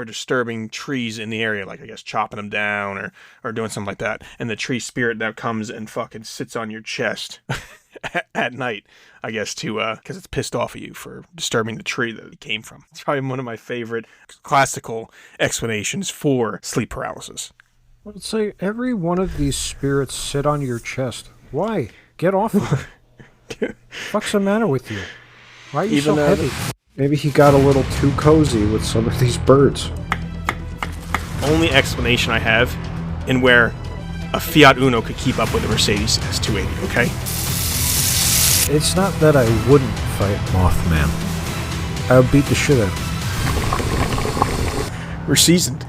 or disturbing trees in the area, like I guess chopping them down or doing something like that. And the tree spirit now comes and fucking sits on your chest at night, I guess, to because it's pissed off at you for disturbing the tree that it came from. It's probably one of my favorite classical explanations for sleep paralysis. Let's say every one of these spirits sit on your chest. Why? Get off of it. What's the matter with you? Why are you so heavy? Maybe he got a little too cozy with some of these birds. Only explanation I have in where a Fiat Uno could keep up with a Mercedes S280, okay? It's not that I wouldn't fight Mothman. I would beat the shit out of him. We're seasoned.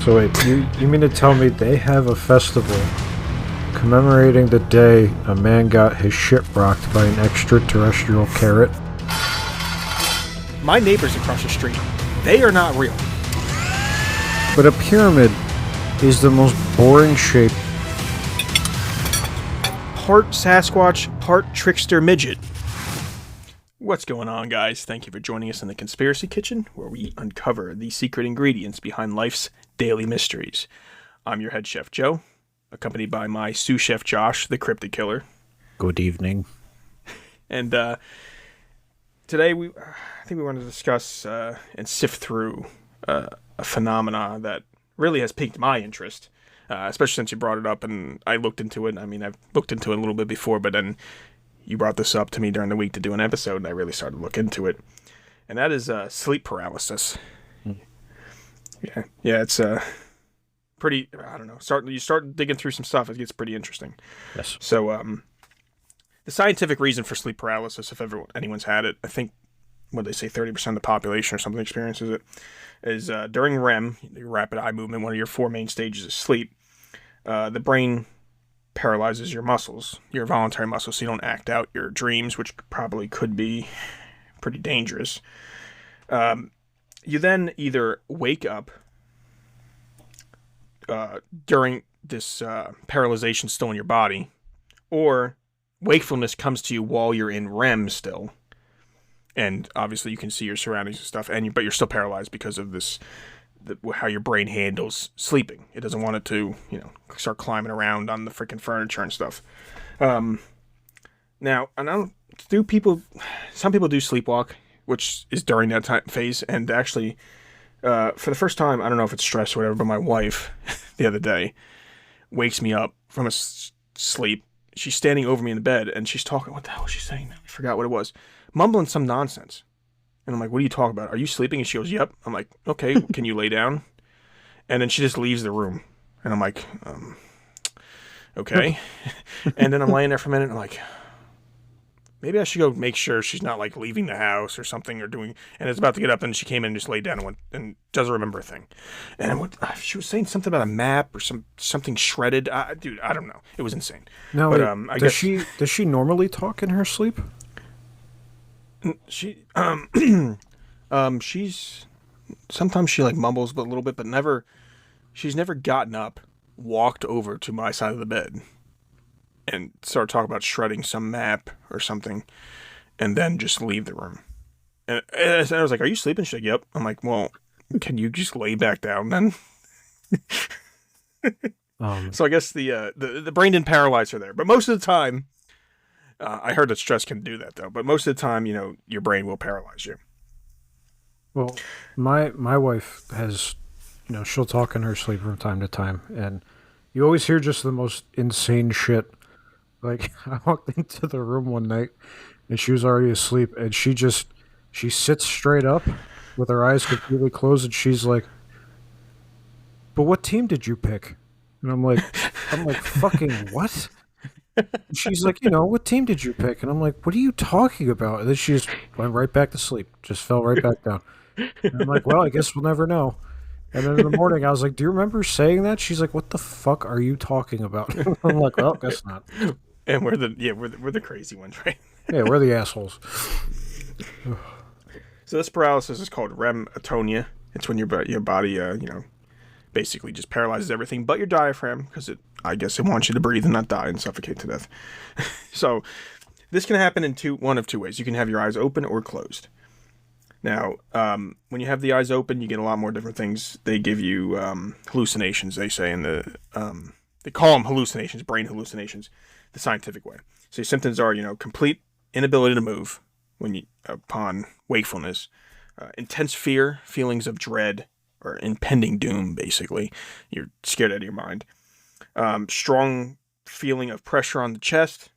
So wait, you mean to tell me they have a festival commemorating the day a man got his shit rocked by an extraterrestrial carrot? My neighbors across the street, they are not real. But a pyramid is the most boring shape. Part Sasquatch, part trickster midget. What's going on, guys? Thank you for joining us in the Conspiracy Kitchen, where we uncover the secret ingredients behind life's daily mysteries. I'm your head chef, Joe, accompanied by my sous chef, Josh, the cryptid killer. Good evening. And today, I think we want to discuss and sift through a phenomena that really has piqued my interest, especially since you brought it up and I looked into it. I mean, I've looked into it a little bit before, but then you brought this up to me during the week to do an episode, and I really started to look into it. And that is sleep paralysis. Yeah, it's pretty, I don't know, you start digging through some stuff, it gets pretty interesting. Yes. So, the scientific reason for sleep paralysis, if anyone's had it, I think, what they say, 30% of the population or something experiences it, is during REM, rapid eye movement, one of your four main stages of sleep, the brain paralyzes your muscles, your voluntary muscles, so you don't act out your dreams, which probably could be pretty dangerous. You then either wake up during this paralyzation still in your body, or wakefulness comes to you while you're in REM still, and obviously you can see your surroundings and stuff, but you're still paralyzed because of this, how your brain handles sleeping. It doesn't want it to, start climbing around on the freaking furniture and stuff. Now, some people do sleepwalk, which is during that time phase, and actually, for the first time, I don't know if it's stress or whatever, but my wife, the other day, wakes me up from a sleep. She's standing over me in the bed, and she's talking, what the hell was she saying? I forgot what it was. Mumbling some nonsense. And I'm like, what are you talking about? Are you sleeping? And she goes, yep. I'm like, okay, can you lay down? And then she just leaves the room. And I'm like, okay. And then I'm laying there for a minute, and I'm like, maybe I should go make sure she's not, like, leaving the house or something or doing... And it's about to get up, and she came in and just laid down and doesn't remember a thing. And she was saying something about a map or something shredded. Dude, I don't know. It was insane. No, but, does she normally talk in her sleep? She's sometimes she like mumbles but a little bit, but she's never gotten up, walked over to my side of the bed and started talking about shredding some map or something and then just leave the room. And I was like, are you sleeping? She's like, yep. I'm like, well, can you just lay back down then? So I guess the brain didn't paralyze her there, but most of the time, I heard that stress can do that, though. But most of the time, your brain will paralyze you. Well, my wife has, she'll talk in her sleep from time to time. And you always hear just the most insane shit. Like, I walked into the room one night, and she was already asleep. And she sits straight up with her eyes completely closed. And she's like, but what team did you pick? And I'm like, fucking what? She's like, what team did you pick? And I'm like, what are you talking about? And then she just went right back to sleep. Just fell right back down. And I'm like, well, I guess we'll never know. And then in the morning, I was like, do you remember saying that? She's like, what the fuck are you talking about? I'm like, well, guess not. And we're the crazy ones, right? Yeah, we're the assholes. So this paralysis is called REM atonia. It's when your body, basically just paralyzes everything but your diaphragm, because I guess it wants you to breathe and not die and suffocate to death. So this can happen in one of two ways. You can have your eyes open or closed. Now, when you have the eyes open, you get a lot more different things. They give you hallucinations, they say, they call them hallucinations, brain hallucinations, the scientific way. So your symptoms are, complete inability to move upon wakefulness, intense fear, feelings of dread, or impending doom, basically. You're scared out of your mind. Strong feeling of pressure on the chest.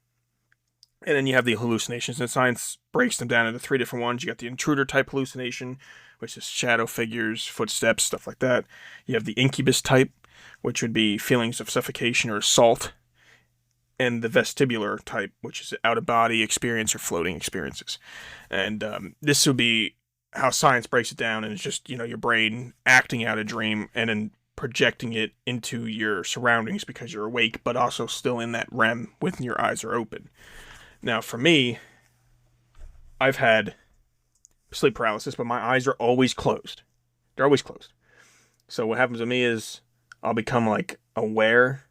And then you have the hallucinations, and science breaks them down into 3 different ones. You got the intruder type hallucination, which is shadow figures, footsteps, stuff like that. You have the incubus type, which would be feelings of suffocation or assault. And the vestibular type, which is out-of-body experience or floating experiences. And this would be how science breaks it down, and it's just, your brain acting out a dream and then projecting it into your surroundings because you're awake, but also still in that REM when your eyes are open. Now, for me, I've had sleep paralysis, but my eyes are always closed. They're always closed. So what happens to me is I'll become like aware,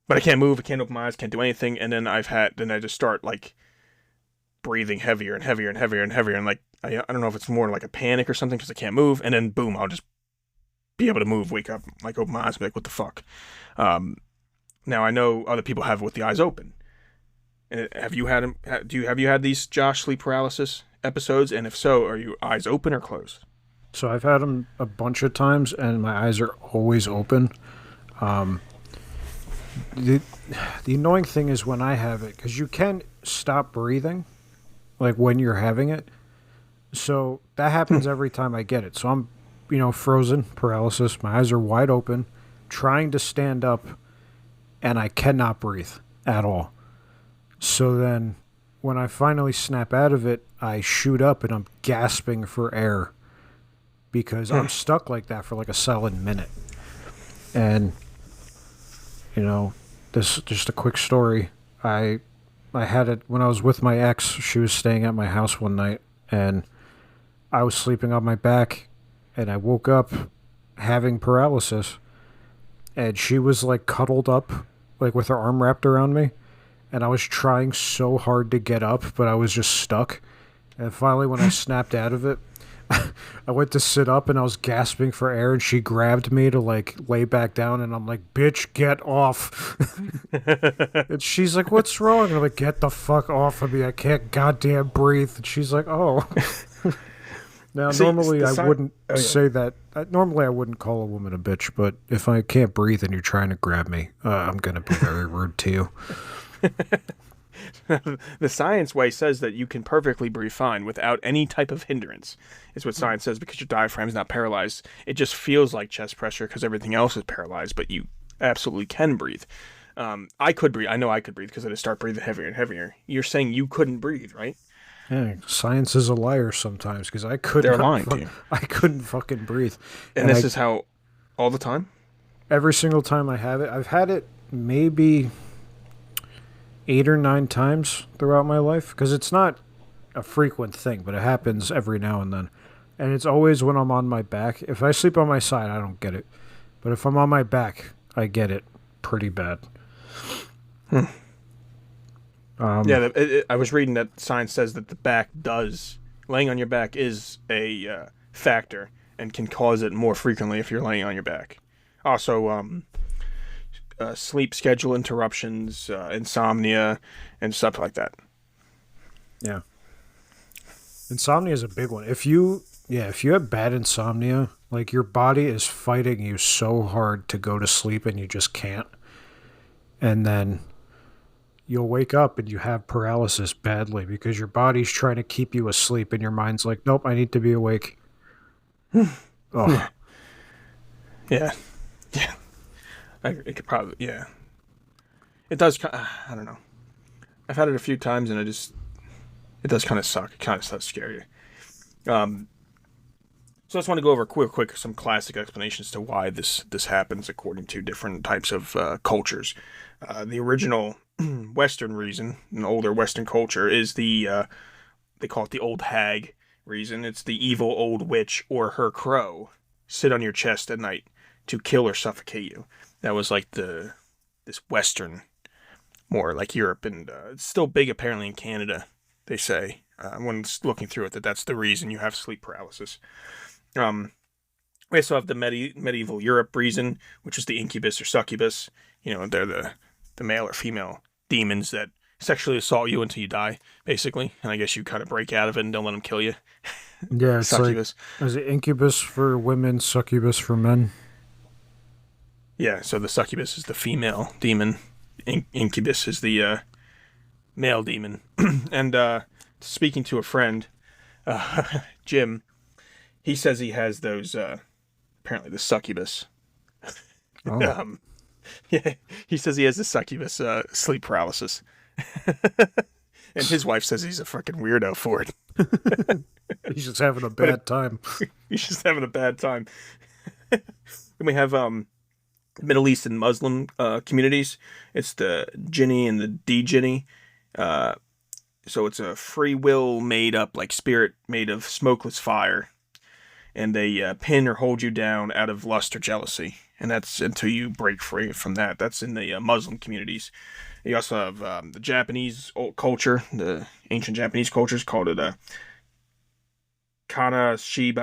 but I can't move, I can't open my eyes, can't do anything, and then I just start like breathing heavier and heavier and heavier and heavier, and like I don't know if it's more like a panic or something because I can't move, and then boom, I'll just be able to move, wake up, like open my eyes, and be like, what the fuck? Now I know other people have it with the eyes open. Have you had them? Have you had these, Josh, sleep paralysis episodes? And if so, are you eyes open or closed? So I've had them a bunch of times, and my eyes are always open. The annoying thing is when I have it, because you can stop breathing, like when you're having it. So that happens every time I get it. So I'm, frozen, paralysis. My eyes are wide open, trying to stand up, and I cannot breathe at all. So then when I finally snap out of it, I shoot up and I'm gasping for air because I'm stuck like that for like a solid minute. And, this just a quick story. I had it when I was with my ex. She was staying at my house one night, and I was sleeping on my back, and I woke up having paralysis, and she was like cuddled up, like with her arm wrapped around me. And I was trying so hard to get up, but I was just stuck. And finally, when I snapped out of it, I went to sit up, and I was gasping for air, and she grabbed me to, like, lay back down, and I'm like, bitch, get off. And she's like, what's wrong? And I'm like, get the fuck off of me. I can't goddamn breathe. And she's like, oh. Now, normally I wouldn't say that. Normally I wouldn't call a woman a bitch, but if I can't breathe and you're trying to grab me, I'm going to be very rude to you. The science way says that you can perfectly breathe fine without any type of hindrance, is what science says, because your diaphragm's not paralyzed. It just feels like chest pressure because everything else is paralyzed, but you absolutely can breathe. I could breathe. I know I could breathe because I just start breathing heavier and heavier. You're saying you couldn't breathe, right? Yeah, science is a liar sometimes because I couldn't. They're lying to you. I couldn't fucking breathe. And this is how all the time? Every single time I have it. I've had it maybe 8 or 9 times throughout my life because it's not a frequent thing, but it happens every now and then. And it's always when I'm on my back. If I sleep on my side, I don't get it. But if I'm on my back, I get it pretty bad. I was reading that science says that laying on your back is a factor and can cause it more frequently if you're laying on your back. Also, sleep schedule interruptions, insomnia, and stuff like that. Yeah. Insomnia is a big one. If you have bad insomnia, like your body is fighting you so hard to go to sleep and you just can't. And then you'll wake up and you have paralysis badly because your body's trying to keep you asleep and your mind's like, nope, I need to be awake. Oh. Yeah. Yeah. It could probably, yeah. It does, I don't know. I've had it a few times and it does kind of suck. It kind of does scare you. So I just want to go over quick some classic explanations to why this happens according to different types of cultures. The original Western reason, an older Western culture, is they call it the old hag reason. It's the evil old witch or her crow sit on your chest at night to kill or suffocate you. That was like this Western, more like Europe, and it's still big apparently in Canada, they say. when looking through it, that's the reason you have sleep paralysis. We also have the medieval Europe reason, which is the incubus or succubus. They're the male or female demons that sexually assault you until you die, basically. And I guess you kind of break out of it and don't let them kill you. Yeah, it's Succubus. like, is it incubus for women, succubus for men? Yeah, so the succubus is the female demon. Incubus is the male demon. And speaking to a friend, Jim, he says he has those, apparently the succubus. Oh. Yeah, he says he has the succubus sleep paralysis. And his wife says he's a fucking weirdo for it. He's just having a bad time. He's just having a bad time. Then we have Middle East and Muslim communities. It's the jinni and the de-jinni. So it's a free will made up, like spirit made of smokeless fire. And they pin or hold you down out of lust or jealousy. And that's until you break free from that. That's in the Muslim communities. You also have the Japanese culture, the ancient Japanese cultures called it Kanashibari,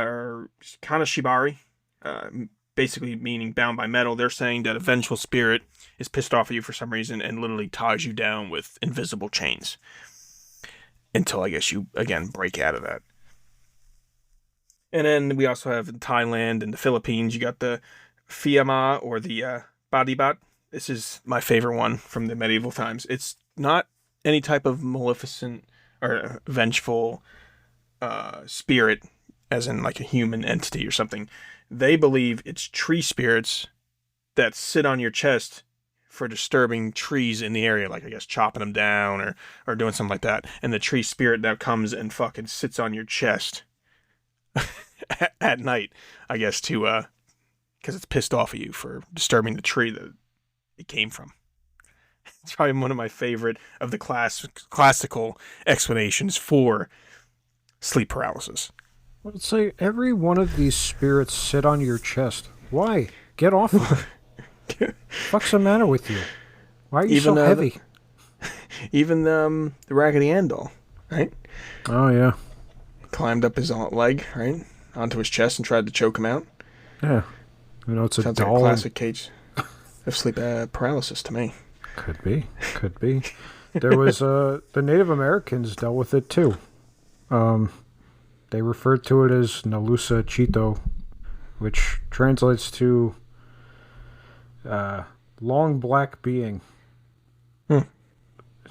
basically meaning bound by metal. They're saying that a vengeful spirit is pissed off at you for some reason and literally ties you down with invisible chains until, I guess, you, again, break out of that. And then we also have in Thailand and the Philippines, you got the Fiamma or the Badibat. This is my favorite one from the medieval times. It's not any type of maleficent or vengeful spirit, as in like a human entity or something. They believe it's tree spirits that sit on your chest for disturbing trees in the area, like I guess chopping them down or doing something like that. And the tree spirit now comes and fucking sits on your chest at night, I guess, to because it's pissed off at you for disturbing the tree that it came from. It's probably one of my favorite of the classical explanations for sleep paralysis. Well, it's like every one of these spirits sit on your chest. Why? Get off of it. What's the matter with you? Why are you so heavy? Even the Raggedy Ann doll, right? Oh, yeah. Climbed up his leg, right? Onto his chest and tried to choke him out. Yeah. It's a Sounds doll. like a classic case of sleep paralysis to me. Could be. There was the Native Americans dealt with it too. They referred to it as Nalusa Chito, which translates to long black being.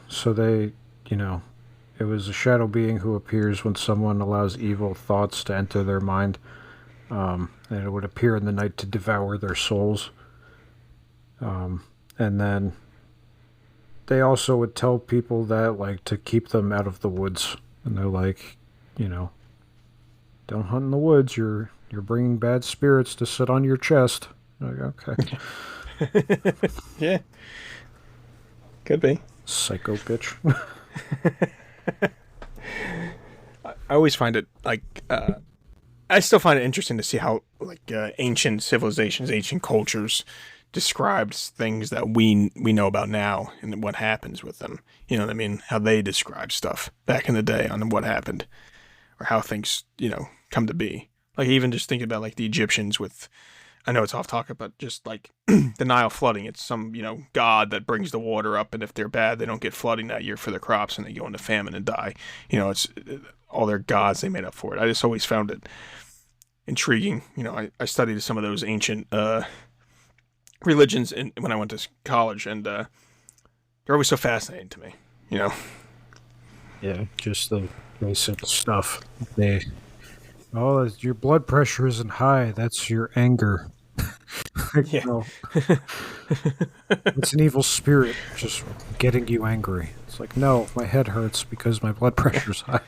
So they, it was a shadow being who appears when someone allows evil thoughts to enter their mind. And it would appear in the night to devour their souls. And then they also would tell people that, like, to keep them out of the woods. And they're like, don't hunt in the woods. You're bringing bad spirits to sit on your chest. Like, okay. Yeah. Could be. Psycho bitch. I always find it, like, I still find it interesting to see how, like, ancient civilizations, ancient cultures described things that we know about now and what happens with them. You know what I mean? How they describe stuff back in the day on what happened or how things, come to be. Like, even just thinking about, like, the Egyptians with, I know it's off topic, but just, like, the Nile flooding. It's some, god that brings the water up, and if they're bad, they don't get flooding that year for the crops, and they go into famine and die. It's all their gods, they made up for it. I just always found it intriguing. I studied some of those ancient religions when I went to college, and they're always so fascinating to me. Yeah, just the basic stuff. Your blood pressure isn't high. That's your anger. Yeah. It's an evil spirit just getting you angry. It's like, no, my head hurts because my blood pressure's high.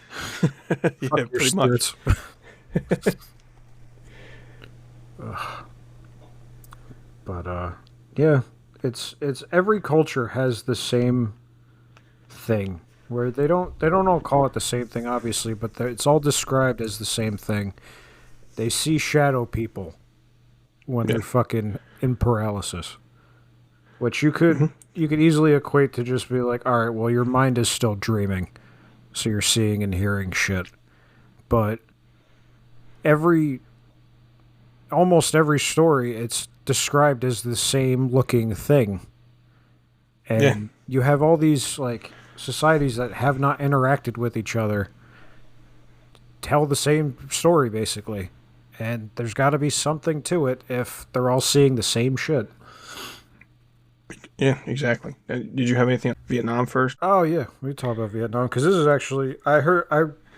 Yeah, Fuck your pretty much. But yeah, it's every culture has the same thing where they don't all call it the same thing, obviously, but it's all described as the same thing. They see shadow people when they're fucking in paralysis, which you could easily equate to just be like, all right, well, your mind is still dreaming. so you're seeing and hearing shit. But almost every story, it's described as the same looking thing. And you have all these like societies that have not interacted with each other tell the same story basically. And there's got to be something to it if they're all seeing the same shit. Yeah, exactly. Did you have anything on Vietnam first? Oh yeah, we talk about Vietnam because this is actually I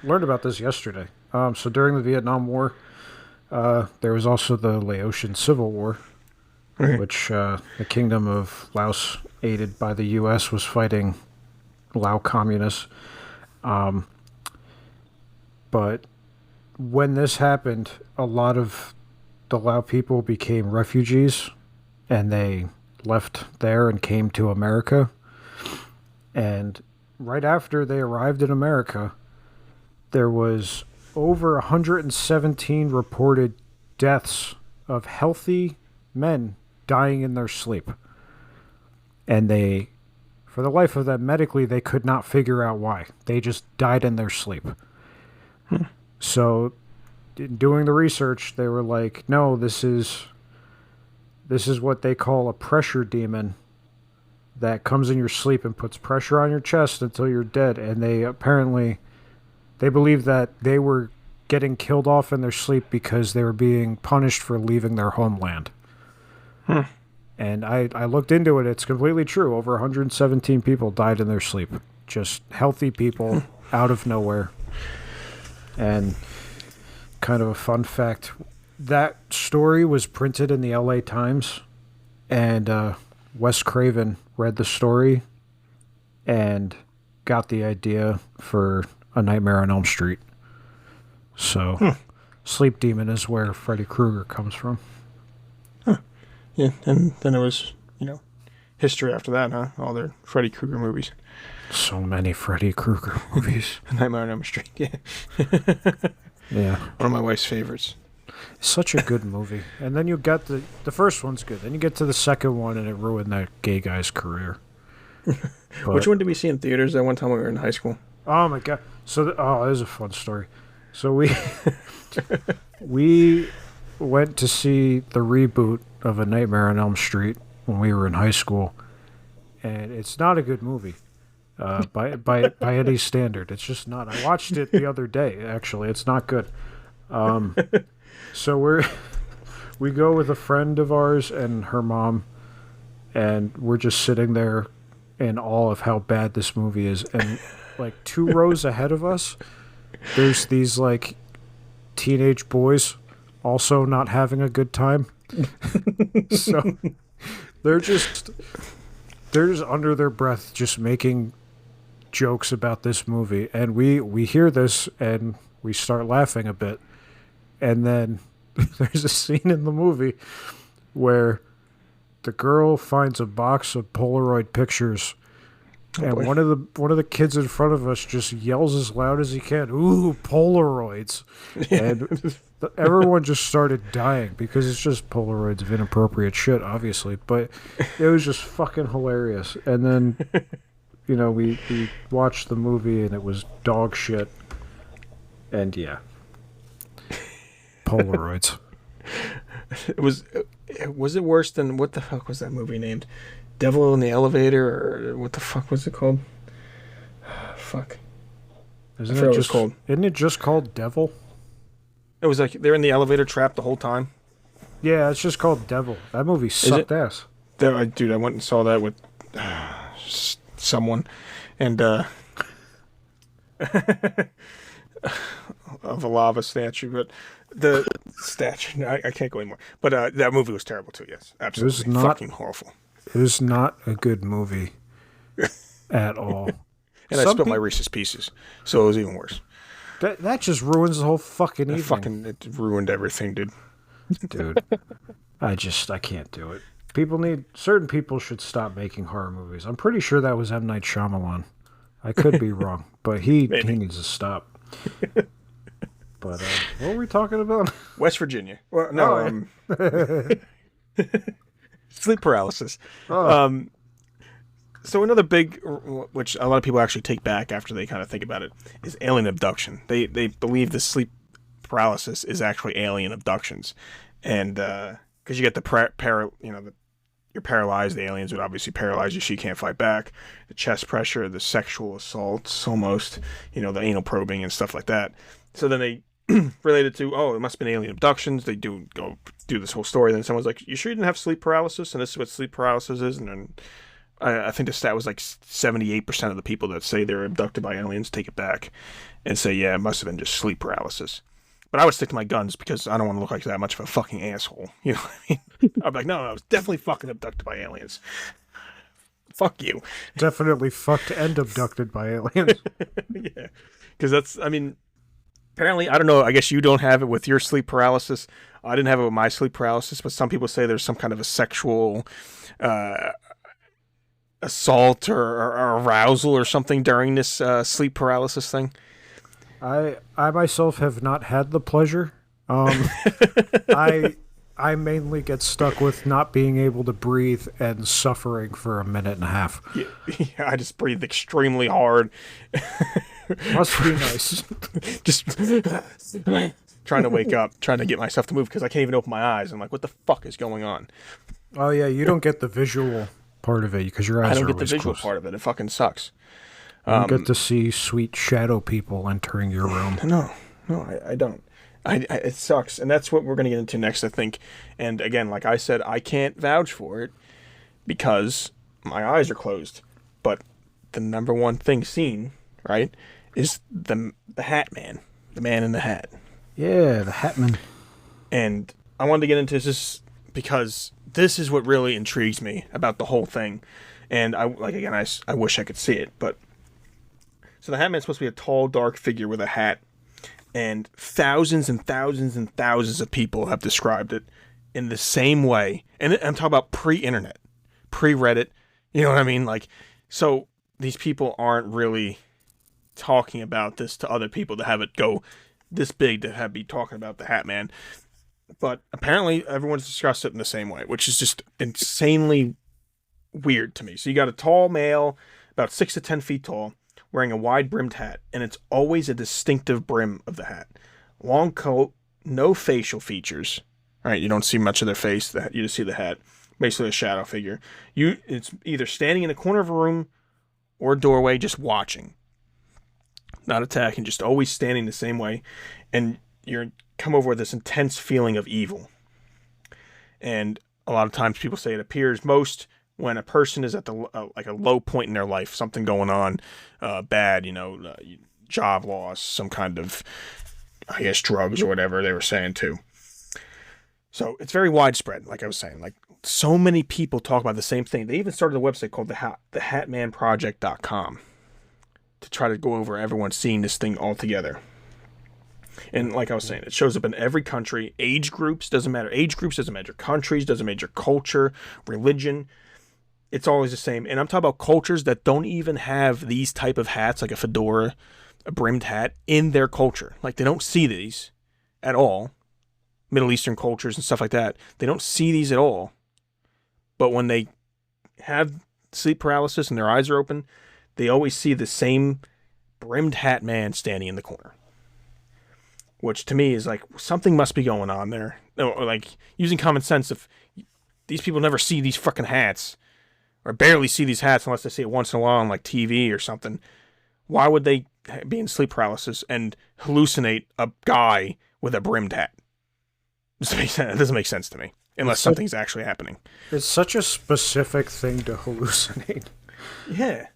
learned about this yesterday. So during the Vietnam War, there was also the Laotian Civil War, which the Kingdom of Laos, aided by the U.S., was fighting Lao communists. But when this happened, a lot of the Lao people became refugees, and they left there and came to America. And right after they arrived in America, there was over 117 reported deaths of healthy men dying in their sleep. And they, for the life of them, medically, they could not figure out why. They just died in their sleep. So, in doing the research, they were like, no, this is what they call a pressure demon that comes in your sleep and puts pressure on your chest until you're dead. And they believe that they were getting killed off in their sleep because they were being punished for leaving their homeland. And I looked into it. It's completely true. Over 117 people died in their sleep. Just healthy people out of nowhere. And kind of a fun fact, that story was printed in the LA Times, and Wes Craven read the story and got the idea for A Nightmare on Elm Street. So, Sleep Demon is where Freddy Krueger comes from. Yeah, and then it was, history after that, huh? All their Freddy Krueger movies. So many Freddy Krueger movies. Nightmare on Elm Street, yeah. Yeah. One of my wife's favorites. Such a good movie. And then you got the first one's good. Then you get to the second one, and it ruined that gay guy's career. Which one did we see in theaters that one time we were in high school? Oh, my God. So, that is a fun story. So we went to see the reboot of A Nightmare on Elm Street when we were in high school. And it's not a good movie. By any standard. It's just not. I watched it the other day, actually. It's not good. So we go with a friend of ours and her mom, and we're just sitting there in awe of how bad this movie is. And like 2 rows ahead of us, there's these like teenage boys also not having a good time. So they're just under their breath just making jokes about this movie, and we hear this and we start laughing a bit, and then there's a scene in the movie where the girl finds a box of Polaroid pictures, and one of the kids in front of us just yells as loud as he can, "Ooh, Polaroids!" And everyone just started dying because it's just Polaroids of inappropriate shit, obviously, but it was just fucking hilarious. And then we watched the movie and it was dog shit. And yeah. Polaroids. Was it worse than, what the fuck was that movie named? Devil in the Elevator, or what the fuck was it called? Fuck. Isn't it just called Devil? It was like they're in the elevator trap the whole time. Yeah, it's just called Devil. That movie sucked ass. Dude, I went and saw that with someone, and of a lava statue, but the statue, I can't go anymore. But that movie was terrible too. Yes, absolutely, it was fucking horrible. It was not a good movie at all. And I spilled my Reese's Pieces, so it was even worse. That just ruins the whole fucking evening. It ruined everything, dude. Dude, I can't do it. Certain people should stop making horror movies. I'm pretty sure that was M. Night Shyamalan. I could be wrong, but he needs to stop. But what were we talking about? West Virginia. Well, no, sleep paralysis. So another big, which a lot of people actually take back after they kind of think about it, is alien abduction. They believe the sleep paralysis is actually alien abductions, and because you get the you're paralyzed. The aliens would obviously paralyze you, so you can't fight back. The chest pressure, the sexual assaults, almost, the anal probing and stuff like that. So then they related to, it must have been alien abductions. They do go do this whole story. Then someone's like, you sure you didn't have sleep paralysis? And this is what sleep paralysis is. And then I think the stat was like 78% of the people that say they're abducted by aliens take it back and say, yeah, it must have been just sleep paralysis. But I would stick to my guns because I don't want to look like that much of a fucking asshole. You know what I mean? I'd be like, no, I was definitely fucking abducted by aliens. Fuck you. Definitely fucked and abducted by aliens. Yeah. Because that's, apparently, I don't know, I guess you don't have it with your sleep paralysis. I didn't have it with my sleep paralysis, but some people say there's some kind of a sexual assault or arousal or something during this sleep paralysis thing. I myself have not had the pleasure. I mainly get stuck with not being able to breathe and suffering for a minute and a half. Yeah, I just breathe extremely hard. Must be nice. Just trying to wake up, trying to get myself to move because I can't even open my eyes. I'm like, what the fuck is going on? Oh yeah, you don't get the visual part of it because your eyes are always closed. I don't get the visual part of it. It fucking sucks. You don't get to see sweet shadow people entering your room. No, I don't. It sucks, and that's what we're going to get into next, I think. And again, like I said, I can't vouch for it because my eyes are closed. But the number one thing seen, right, is the Hat Man, the man in the hat. Yeah, the Hat Man. And I wanted to get into this because this is what really intrigues me about the whole thing. And I wish I could see it, but. So the Hat Man's supposed to be a tall, dark figure with a hat, and thousands and thousands and thousands of people have described it in the same way. And I'm talking about pre-internet, pre-Reddit, you know what I mean? Like, so these people aren't really talking about this to other people to have it go this big to be talking about the Hat Man. But apparently everyone's discussed it in the same way, which is just insanely weird to me. So you got a tall male, about 6 to 10 feet tall, wearing a wide-brimmed hat, and it's always a distinctive brim of the hat. Long coat, no facial features. All right, you don't see much of their face. You just see the hat. Basically a shadow figure. It's either standing in the corner of a room or a doorway just watching. Not attacking, just always standing the same way. And you're come over with this intense feeling of evil. And a lot of times people say it appears most when a person is at the like a low point in their life, something going on bad, job loss, some kind of, I guess, drugs or whatever they were saying too. So it's very widespread, like I was saying. Like, so many people talk about the same thing. They even started a website called thehatmanproject.com to try to go over everyone seeing this thing all together. And like I was saying, it shows up in every country. Age groups, doesn't matter. Age groups doesn't matter. Countries, doesn't matter. Culture, religion. It's always the same. And I'm talking about cultures that don't even have these type of hats, like a fedora, a brimmed hat, in their culture. Like, they don't see these at all. Middle Eastern cultures and stuff like that. They don't see these at all. But when they have sleep paralysis and their eyes are open, they always see the same brimmed hat man standing in the corner. Which to me is like, something must be going on there. Or like, using common sense, if these people never see these fucking hats, or barely see these hats unless they see it once in a while on like TV or something, why would they be in sleep paralysis and hallucinate a guy with a brimmed hat? It doesn't make sense to me, unless something's actually happening. It's such a specific thing to hallucinate. Yeah.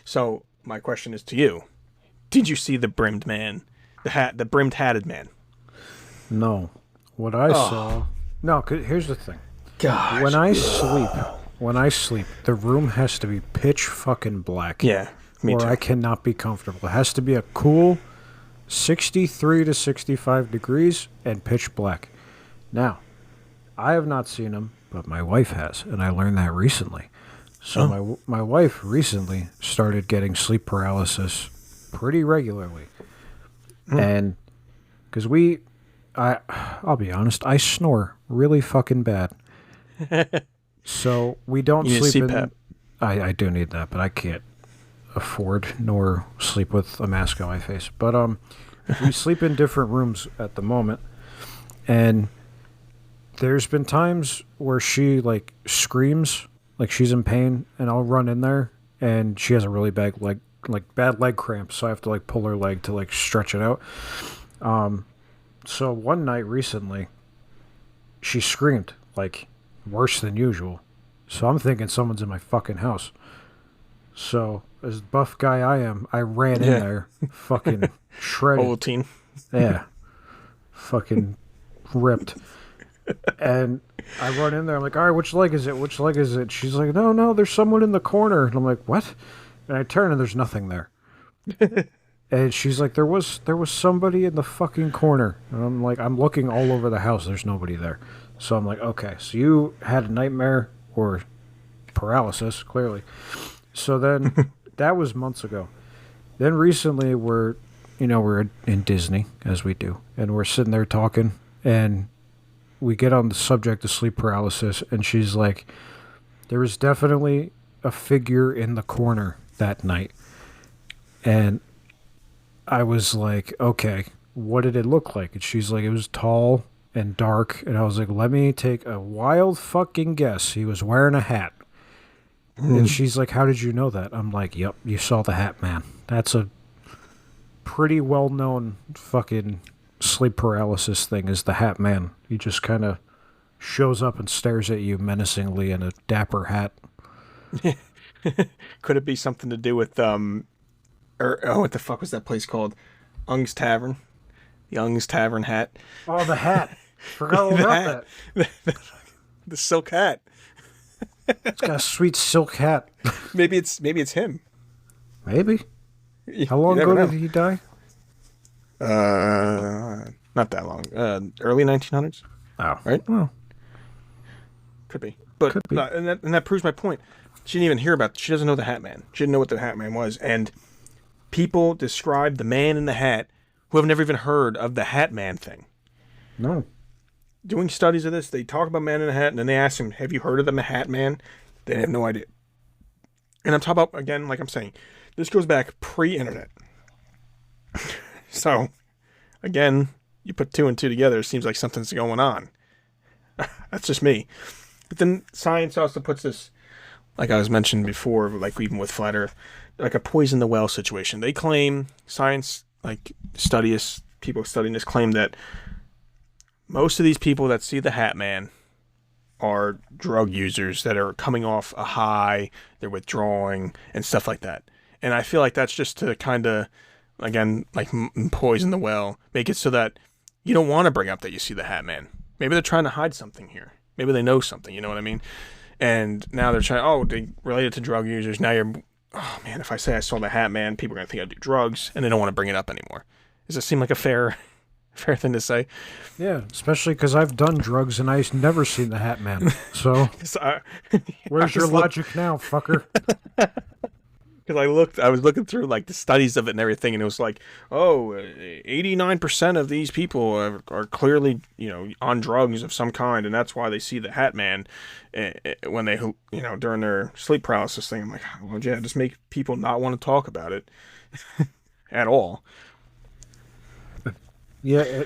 So my question is to you: did you see the brimmed man, the brimmed hatted man? No. What I saw. No, here's the thing. Gosh. When I sleep, the room has to be pitch fucking black. Yeah, me too. Or I cannot be comfortable. It has to be a cool 63 to 65 degrees and pitch black. Now, I have not seen him, but my wife has, and I learned that recently. So my wife recently started getting sleep paralysis pretty regularly. And because I'll be honest, I snore really fucking bad. So we don't sleep in. I do need that, but I can't afford nor sleep with a mask on my face. But we sleep in different rooms at the moment, and there's been times where she like screams like she's in pain, and I'll run in there, and she has a really bad bad leg cramp, so I have to like pull her leg to like stretch it out. So one night recently, she screamed like worse than usual. So I'm thinking someone's in my fucking house. So as buff guy I am, I ran in there, fucking shredded. Ovaltine. Yeah, fucking ripped. And I run in there. I'm like, all right, which leg is it? Which leg is it? She's like, no, there's someone in the corner. And I'm like, what? And I turn and there's nothing there. And she's like, there was somebody in the fucking corner. And I'm like, I'm looking all over the house. There's nobody there. So I'm like, okay, so you had a nightmare or paralysis, clearly. So then that was months ago. Then recently we're in Disney, as we do, and we're sitting there talking, and we get on the subject of sleep paralysis, and she's like, there was definitely a figure in the corner that night. And I was like, okay, what did it look like? And she's like, it was tall and dark. And I was like, let me take a wild fucking guess. He was wearing a hat. And she's like, how did you know that? I'm like, yep, you saw the Hat Man. That's a pretty well-known fucking sleep paralysis thing, is the Hat Man. He just kind of shows up and stares at you menacingly in a dapper hat. Could it be something to do with what the fuck was that place called? Ung's Tavern. The Ung's Tavern hat. Oh, the hat. Forgot all about that. The silk hat. It's got a sweet silk hat. Maybe it's him. Maybe. How long ago did he die? Not that long. Early 1900s. Oh, right. Well, could be. But could be. And that proves my point. She didn't even hear about. She doesn't know the Hat Man. She didn't know what the Hat Man was, and people describe the man in the hat who have never even heard of the Hat Man thing. No. Doing studies of this, they talk about Man in the Hat, and then they ask him, have you heard of the Hat Man? They have no idea. And I'm talking about, again, like I'm saying, this goes back pre-internet. So, again, you put two and two together, it seems like something's going on. That's just me. But then science also puts this, like I was mentioned before, like even with Flat Earth, like a poison the well situation. They claim, science, like people studying this claim that most of these people that see the Hat Man are drug users that are coming off a high, they're withdrawing, and stuff like that. And I feel like that's just to kind of, again, like poison the well, make it so that you don't want to bring up that you see the Hat Man. Maybe they're trying to hide something here. Maybe they know something, you know what I mean? And now they're trying, they relate it to drug users. Now oh man, if I say I saw the Hat Man, people are going to think I do drugs, and they don't want to bring it up anymore. Does it seem like a fair thing to say? Yeah, especially because I've done drugs and I've never seen the Hat Man. So, where's your logic now, fucker? Because I was looking through like the studies of it and everything, and it was like, 89% of these people are clearly, on drugs of some kind, and that's why they see the Hat Man when they, during their sleep paralysis thing. I'm like, well, yeah, just make people not want to talk about it at all. Yeah,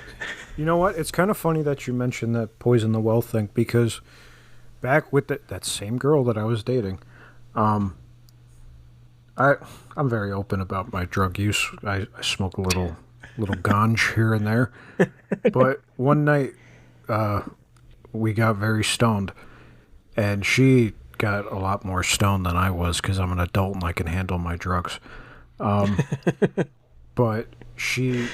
you know what? It's kind of funny that you mentioned that poison the well thing, because back with that same girl that I was dating, I'm very open about my drug use. I smoke a little ganj here and there. But one night, we got very stoned, and she got a lot more stoned than I was because I'm an adult and I can handle my drugs. But she...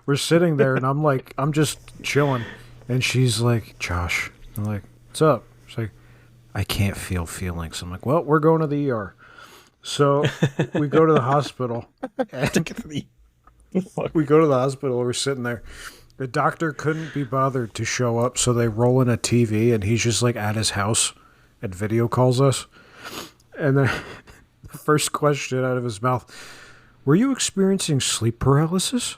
We're sitting there, and I'm just chilling, and she's like, Josh. I'm like, what's up? She's like, I can't feel feelings. I'm like, well, we're going to the ER. So we go to the hospital. We go to the hospital. We're sitting there. The doctor couldn't be bothered to show up, so they roll in a TV, and he's just like at his house and video calls us. And then the first question out of his mouth, were you experiencing sleep paralysis?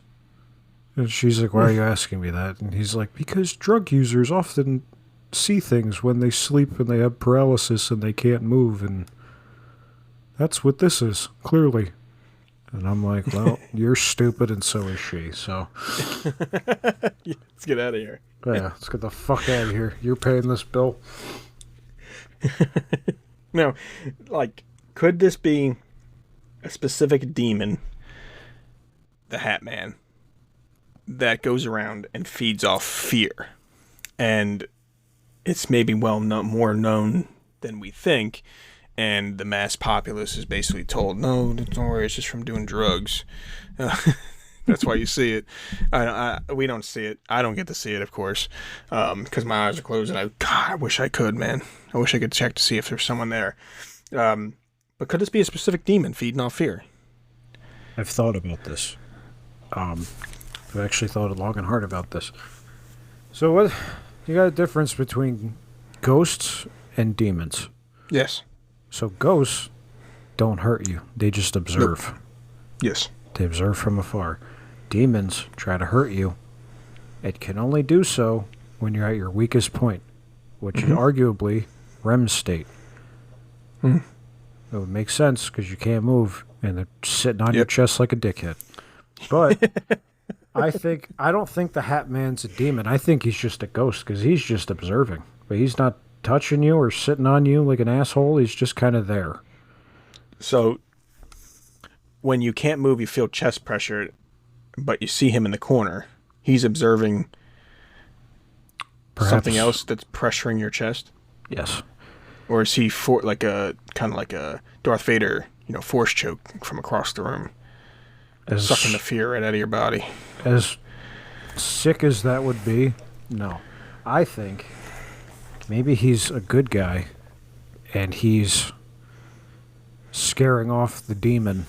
And she's like, why are you asking me that? And he's like, because drug users often see things when they sleep and they have paralysis and they can't move. And That's what this is, clearly. And I'm like, well, you're stupid and so is she, so. Let's get out of here. Yeah, let's get the fuck out of here. You're paying this bill. Now, like, could this be a specific demon, the Hat Man, that goes around and feeds off fear? And it's maybe more known than we think, and the mass populace is basically told, no, don't worry, it's just from doing drugs. That's why you see it. We don't see it. I don't get to see it, of course, because my eyes are closed, and I wish I could, man. I wish I could check to see if there's someone there. But could this be a specific demon feeding off fear? I've thought about this. I've actually thought long and hard about this. So what? You got a difference between ghosts and demons. Yes. So ghosts don't hurt you. They just observe. Nope. Yes. They observe from afar. Demons try to hurt you. It can only do so when you're at your weakest point, which is arguably REM state. It would make sense because you can't move and they're sitting on your chest like a dickhead. But I don't think the Hat Man's a demon. I think he's just a ghost because he's just observing. But he's not touching you or sitting on you like an asshole. He's just kind of there. So when you can't move, you feel chest pressure, but you see him in the corner. He's observing something else that's pressuring your chest? Yes. Or is he kind of like a Darth Vader, force choke from across the room, sucking the fear right out of your body? As sick as that would be, no. I think maybe he's a good guy, and he's scaring off the demon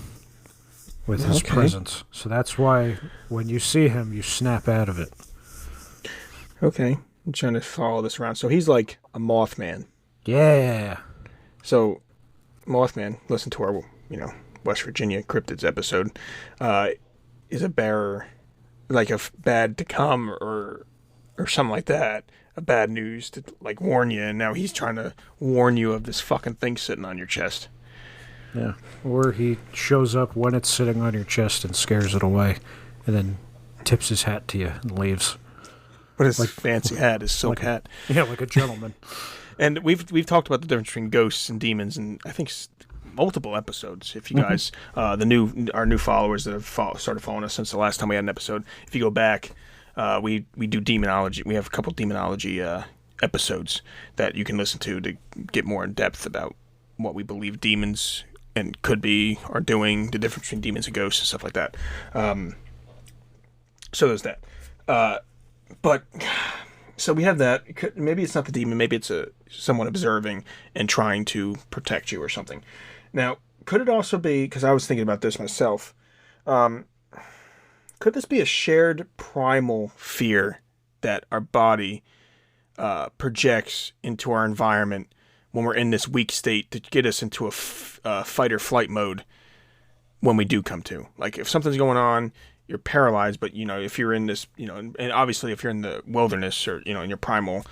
with his presence. So that's why when you see him, you snap out of it. Okay. I'm trying to follow this around. So he's like a Mothman. Yeah. So Mothman, listen to our, West Virginia cryptids episode, is a bearer, like a bad to come or something like that. A bad news to like warn you, and now he's trying to warn you of this fucking thing sitting on your chest. Yeah. Or he shows up when it's sitting on your chest and scares it away, and then tips his hat to you and leaves. What his fancy hat, his silk hat. Yeah, like a gentleman. And we've talked about the difference between ghosts and demons, and I think multiple episodes. If you guys, our new followers that have started following us since the last time we had an episode, if you go back, we do demonology. We have a couple demonology episodes that you can listen to get more in depth about what we believe demons and could be are doing, the difference between demons and ghosts and stuff like that. So there's that. But so we have that. Maybe it's not the demon. Maybe it's someone observing and trying to protect you or something. Now, could it also be, because I was thinking about this myself, could this be a shared primal fear that our body projects into our environment when we're in this weak state to get us into a fight or flight mode when we do come to? Like if something's going on, you're paralyzed, but if you're in this, and obviously if you're in the wilderness or, in your primal,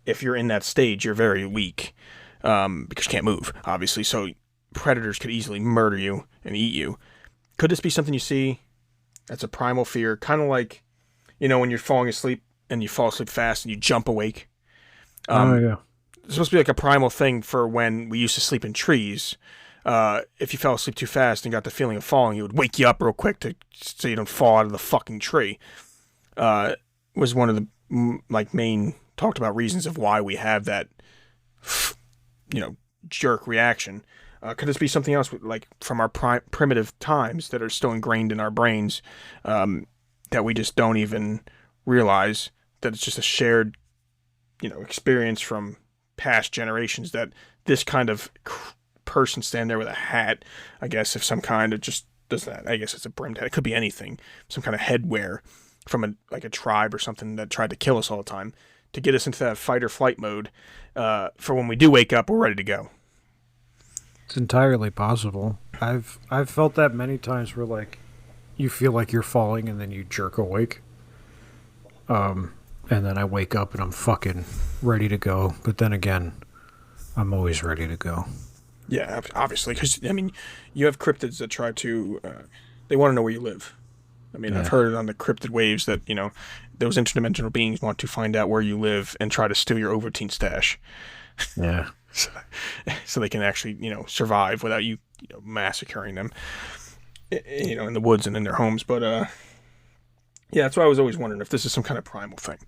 if you're in that stage, you're very weak because you can't move, obviously. So predators could easily murder you and eat you. Could this be something you see that's a primal fear, kind of like, when you're falling asleep and you fall asleep fast and you jump awake? Yeah. It's supposed to be like a primal thing for when we used to sleep in trees. If you fell asleep too fast and got the feeling of falling, it would wake you up real quick so you don't fall out of the fucking tree. Was one of the main talked about reasons of why we have that, jerk reaction. Could this be something else like from our primitive times that are still ingrained in our brains that we just don't even realize that it's just a shared, experience from past generations that this kind of person stand there with a hat, I guess, of some kind of just does that. I guess it's a brimmed hat. It could be anything, some kind of headwear from a tribe or something that tried to kill us all the time to get us into that fight or flight mode. For when we do wake up, we're ready to go. It's entirely possible. I've felt that many times where you feel like you're falling and then you jerk awake. And then I wake up and I'm fucking ready to go. But then again, I'm always ready to go. Yeah, obviously, because I mean, you have cryptids that try to, they want to know where you live. I mean, I've Yeah, heard on the cryptid waves that those interdimensional beings want to find out where you live and try to steal your Ovaltine stash, yeah. so, so they can actually survive without you, massacring them, in the woods and in their homes. But yeah, that's why I was always wondering if this is some kind of primal thing,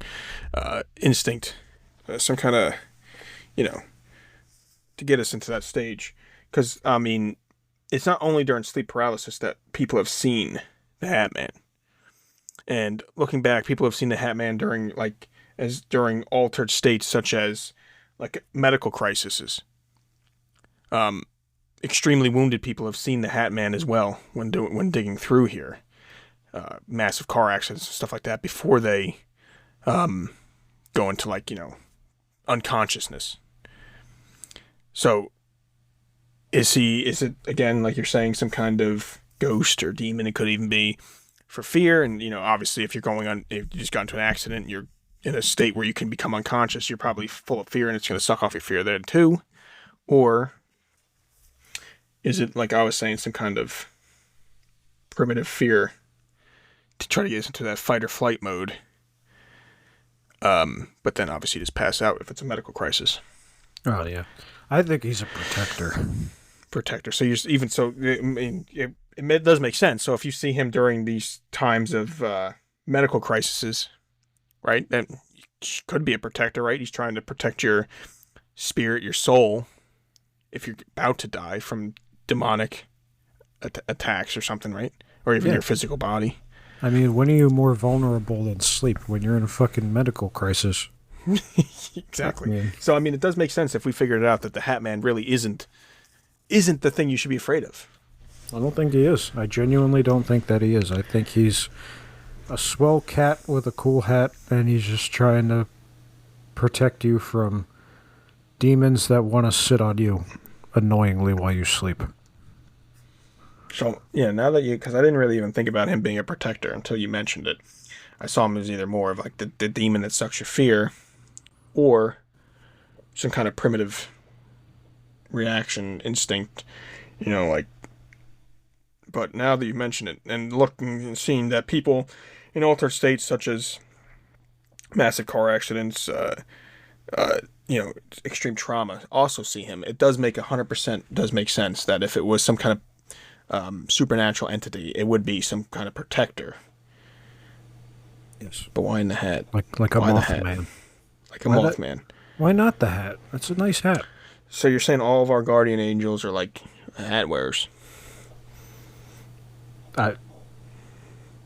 instinct, some kind of, you know, to get us into that stage. Because I mean, it's not only during sleep paralysis that people have seen the Hat Man. And looking back, people have seen the Hat Man during altered states such as like medical crises. Extremely wounded people have seen the Hat Man as well when digging through here. Massive car accidents and stuff like that before they go into unconsciousness. So is it again, like you're saying, some kind of ghost or demon? It could even be for fear. And obviously if if you just got into an accident, you're in a state where you can become unconscious, you're probably full of fear and it's going to suck off your fear there too. Or is it, like I was saying, some kind of primitive fear to try to get us into that fight or flight mode? But then obviously just pass out if it's a medical crisis. Oh yeah, I think he's a protector. Protector. So I mean, it does make sense. So if you see him during these times of medical crises, right, then he could be a protector, right? He's trying to protect your spirit, your soul, if you're about to die from demonic attacks or something, right? Or even your physical body. I mean, when are you more vulnerable than sleep? When you're in a fucking medical crisis. Exactly. Yeah. So I mean, it does make sense if we figured out that the Hat Man really isn't the thing you should be afraid of. I don't think he is. I genuinely don't think that he is. I think he's a swell cat with a cool hat, and he's just trying to protect you from demons that want to sit on you annoyingly while you sleep. So yeah, now that because I didn't really even think about him being a protector until you mentioned it. I saw him as either more of like the demon that sucks your fear, or some kind of primitive reaction instinct, but now that you mention it and looking and seeing that people in altered states such as massive car accidents, extreme trauma also see him, it does make 100% does make sense that if it was some kind of supernatural entity, it would be some kind of protector. Yes. But why in the hat? Like a Mothman. Like a Mothman. Why not the hat? That's a nice hat. So you're saying all of our guardian angels are like hat wearers?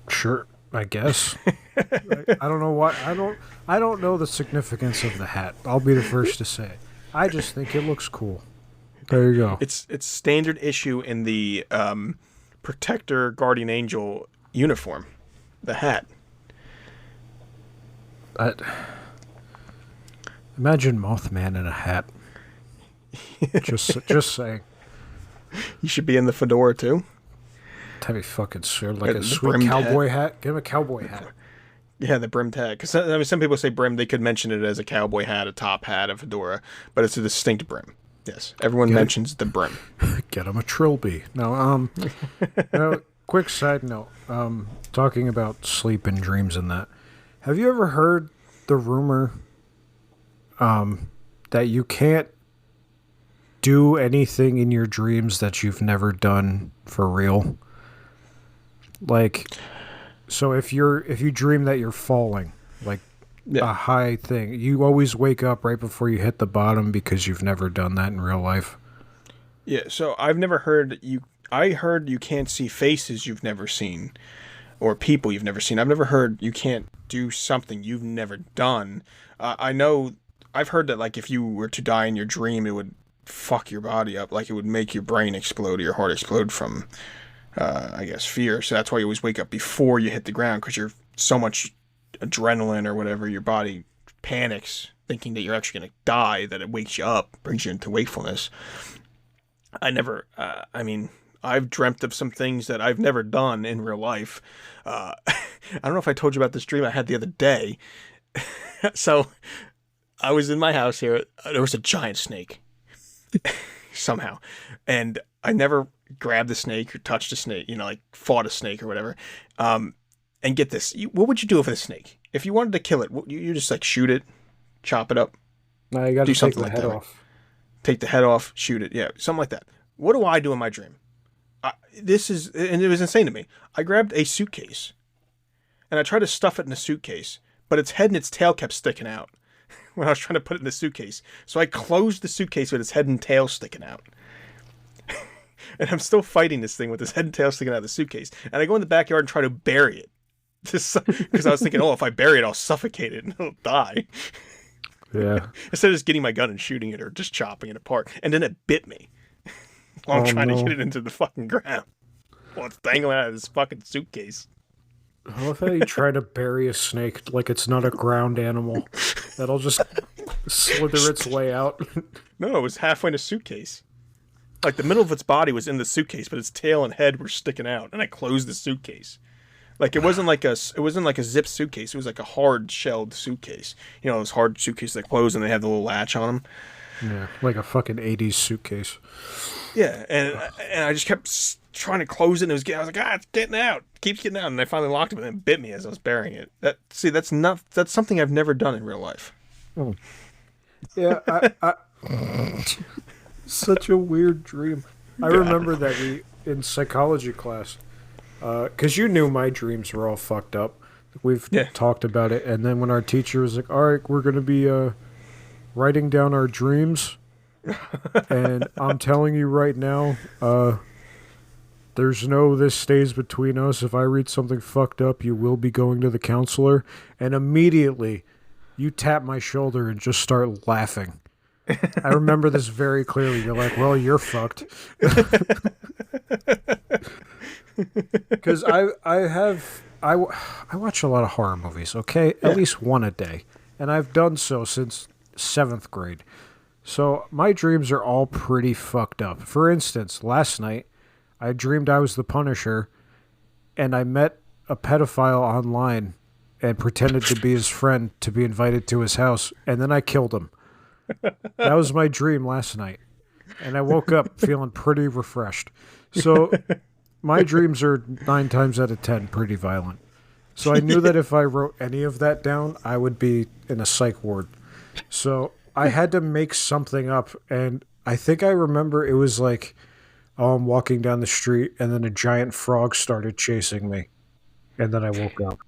Sure, I guess. I don't know why. I don't know the significance of the hat. I'll be the first to say. I just think it looks cool. There you go. It's standard issue in the protector guardian angel uniform, the hat. Imagine Mothman in a hat. Just saying. You should be in the fedora too. That'd be fucking sweet. Like a The sweet brimmed cowboy hat. Give him a cowboy hat. Yeah, the brimmed hat. Because I mean, some people say brim. They could mention it as a cowboy hat, a top hat, a fedora, but it's a distinct brim. Yes, everyone mentions the brim. Get him a trilby. Now, quick side note. Talking about sleep and dreams and that. Have you ever heard the rumor that you can't do anything in your dreams that you've never done for real? Like, so if you dream that you're falling, like a high thing, you always wake up right before you hit the bottom because you've never done that in real life. Yeah, so I've never heard I heard you can't see faces you've never seen or people you've never seen. I've never heard you can't do something you've never done. I know I've heard that like if you were to die in your dream, it would fuck your body up, like it would make your brain explode or your heart explode from I guess fear. So that's why you always wake up before you hit the ground, because you're so much adrenaline or whatever, your body panics thinking that you're actually going to die, that it wakes you up, brings you into wakefulness. I've dreamt of some things that I've never done in real life. I don't know if I told you about this dream I had the other day. So I was in my house here. There was a giant snake. somehow. And I never grabbed the snake or touched a snake, like fought a snake or whatever. And get this, what would you do with a snake? If you wanted to kill it, you just like shoot it, chop it up. No, you got to take the head off. Take the head off, shoot it. Yeah, something like that. What do I do in my dream? And it was insane to me. I grabbed a suitcase and I tried to stuff it in a suitcase, but its head and its tail kept sticking out when I was trying to put it in the suitcase. So I closed the suitcase with its head and tail sticking out. And I'm still fighting this thing with its head and tail sticking out of the suitcase. And I go in the backyard and try to bury it. Because I was thinking, if I bury it, I'll suffocate it and it'll die. Yeah. Instead of just getting my gun and shooting it or just chopping it apart. And then it bit me while I'm trying to get it into the fucking ground. While it's dangling out of this fucking suitcase. I love how you try to bury a snake like it's not a ground animal that'll just slither its way out. No, it was halfway in a suitcase. Like the middle of its body was in the suitcase, but its tail and head were sticking out. And I closed the suitcase. Like it wasn't like a zip suitcase. It was like a hard shelled suitcase. Those hard suitcases that close and they have the little latch on them. Yeah, like a fucking 80s suitcase. Yeah, and I just kept trying to close it. And I was like, it's getting out. It keeps getting out. And I finally locked it, and it bit me as I was burying it. That's something I've never done in real life. Oh. Yeah, I such a weird dream. I remember that in psychology class. Because you knew my dreams were all fucked up. We've talked about it. And then when our teacher was like, all right, we're going to be writing down our dreams. And I'm telling you right now, there's no this stays between us. If I read something fucked up, you will be going to the counselor. And immediately, you tap my shoulder and just start laughing. I remember this very clearly. You're like, well, you're fucked. Because I watch a lot of horror movies, okay? At least one a day. And I've done so since 7th grade. So my dreams are all pretty fucked up. For instance, last night, I dreamed I was the Punisher, and I met a pedophile online and pretended to be his friend to be invited to his house, and then I killed him. That was my dream last night. And I woke up feeling pretty refreshed. So my dreams are 9 times out of 10 pretty violent. So I knew that if I wrote any of that down, I would be in a psych ward. So I had to make something up. And I think I remember it was like, I'm walking down the street and then a giant frog started chasing me. And then I woke up.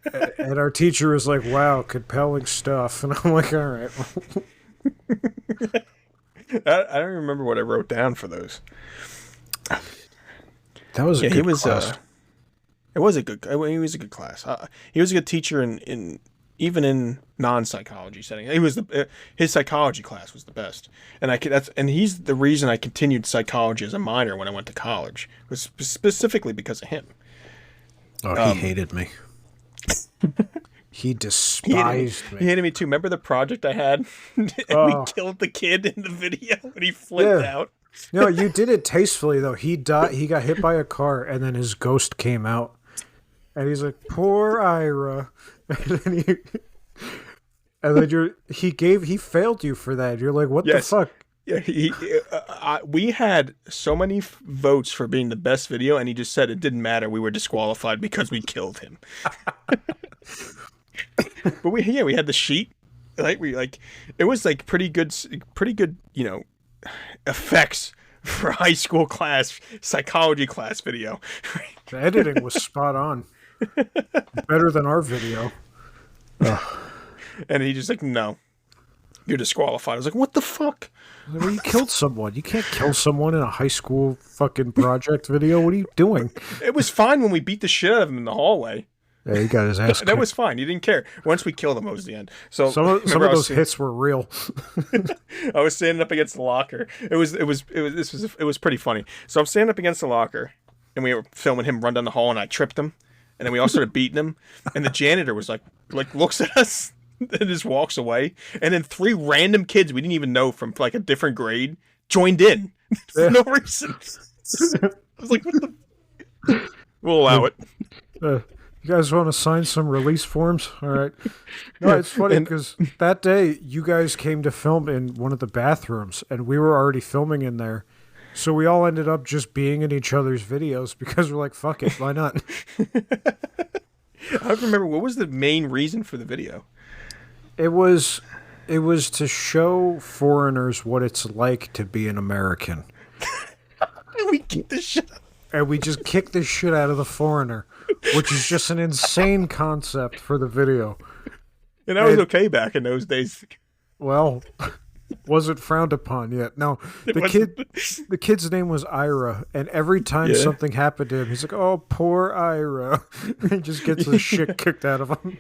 And our teacher was like, wow, compelling stuff. And I'm like, all right. I don't remember what I wrote down for those. That was a good class. It was a good. He was a good class. He was a good teacher in even in non-psychology setting. He was his psychology class was the best, and he's the reason I continued psychology as a minor when I went to college. It was specifically because of him. Oh, he hated me. He despised me. He hated me too. Remember the project I had? And we killed the kid in the video when he flipped out. No, you did it tastefully though. He died. He got hit by a car, and then his ghost came out, and he's like, "Poor Ira." And then he failed you for that. You're like, "What the fuck?" Yeah, we had so many votes for being the best video, and he just said it didn't matter. We were disqualified because we killed him. But we had the sheet. It was like pretty good, effects for high school class, psychology class video. The editing was spot on. Better than our video. And he just like, no, you're disqualified. I was like, what the fuck? Well, you killed someone. You can't kill someone in a high school fucking project video. What are you doing? It was fine when we beat the shit out of him in the hallway. Yeah, he got his ass kicked. That was fine. He didn't care. Once we killed him, it was the end. So some of those hits were real. I was standing up against the locker. It was pretty funny. So I'm standing up against the locker, and we were filming him run down the hall, and I tripped him, and then we all started beating him, and the janitor was like looks at us and just walks away, and then 3 random kids we didn't even know from like a different grade joined in for no reason. I was like, what the? We'll allow it. You guys want to sign some release forms? All right. No, it's funny And because that day you guys came to film in one of the bathrooms, and we were already filming in there. So we all ended up just being in each other's videos because we're like, fuck it, why not? I don't remember what was the main reason for the video. It was to show foreigners what it's like to be an American. And we kicked the shit out. And we just kicked the shit out of the foreigner, which is just an insane concept for the video. And that was okay back in those days. Well, wasn't frowned upon yet. No, the kid's name was Ira, and every time something happened to him, he's like, "Oh, poor Ira." He just gets the shit kicked out of him.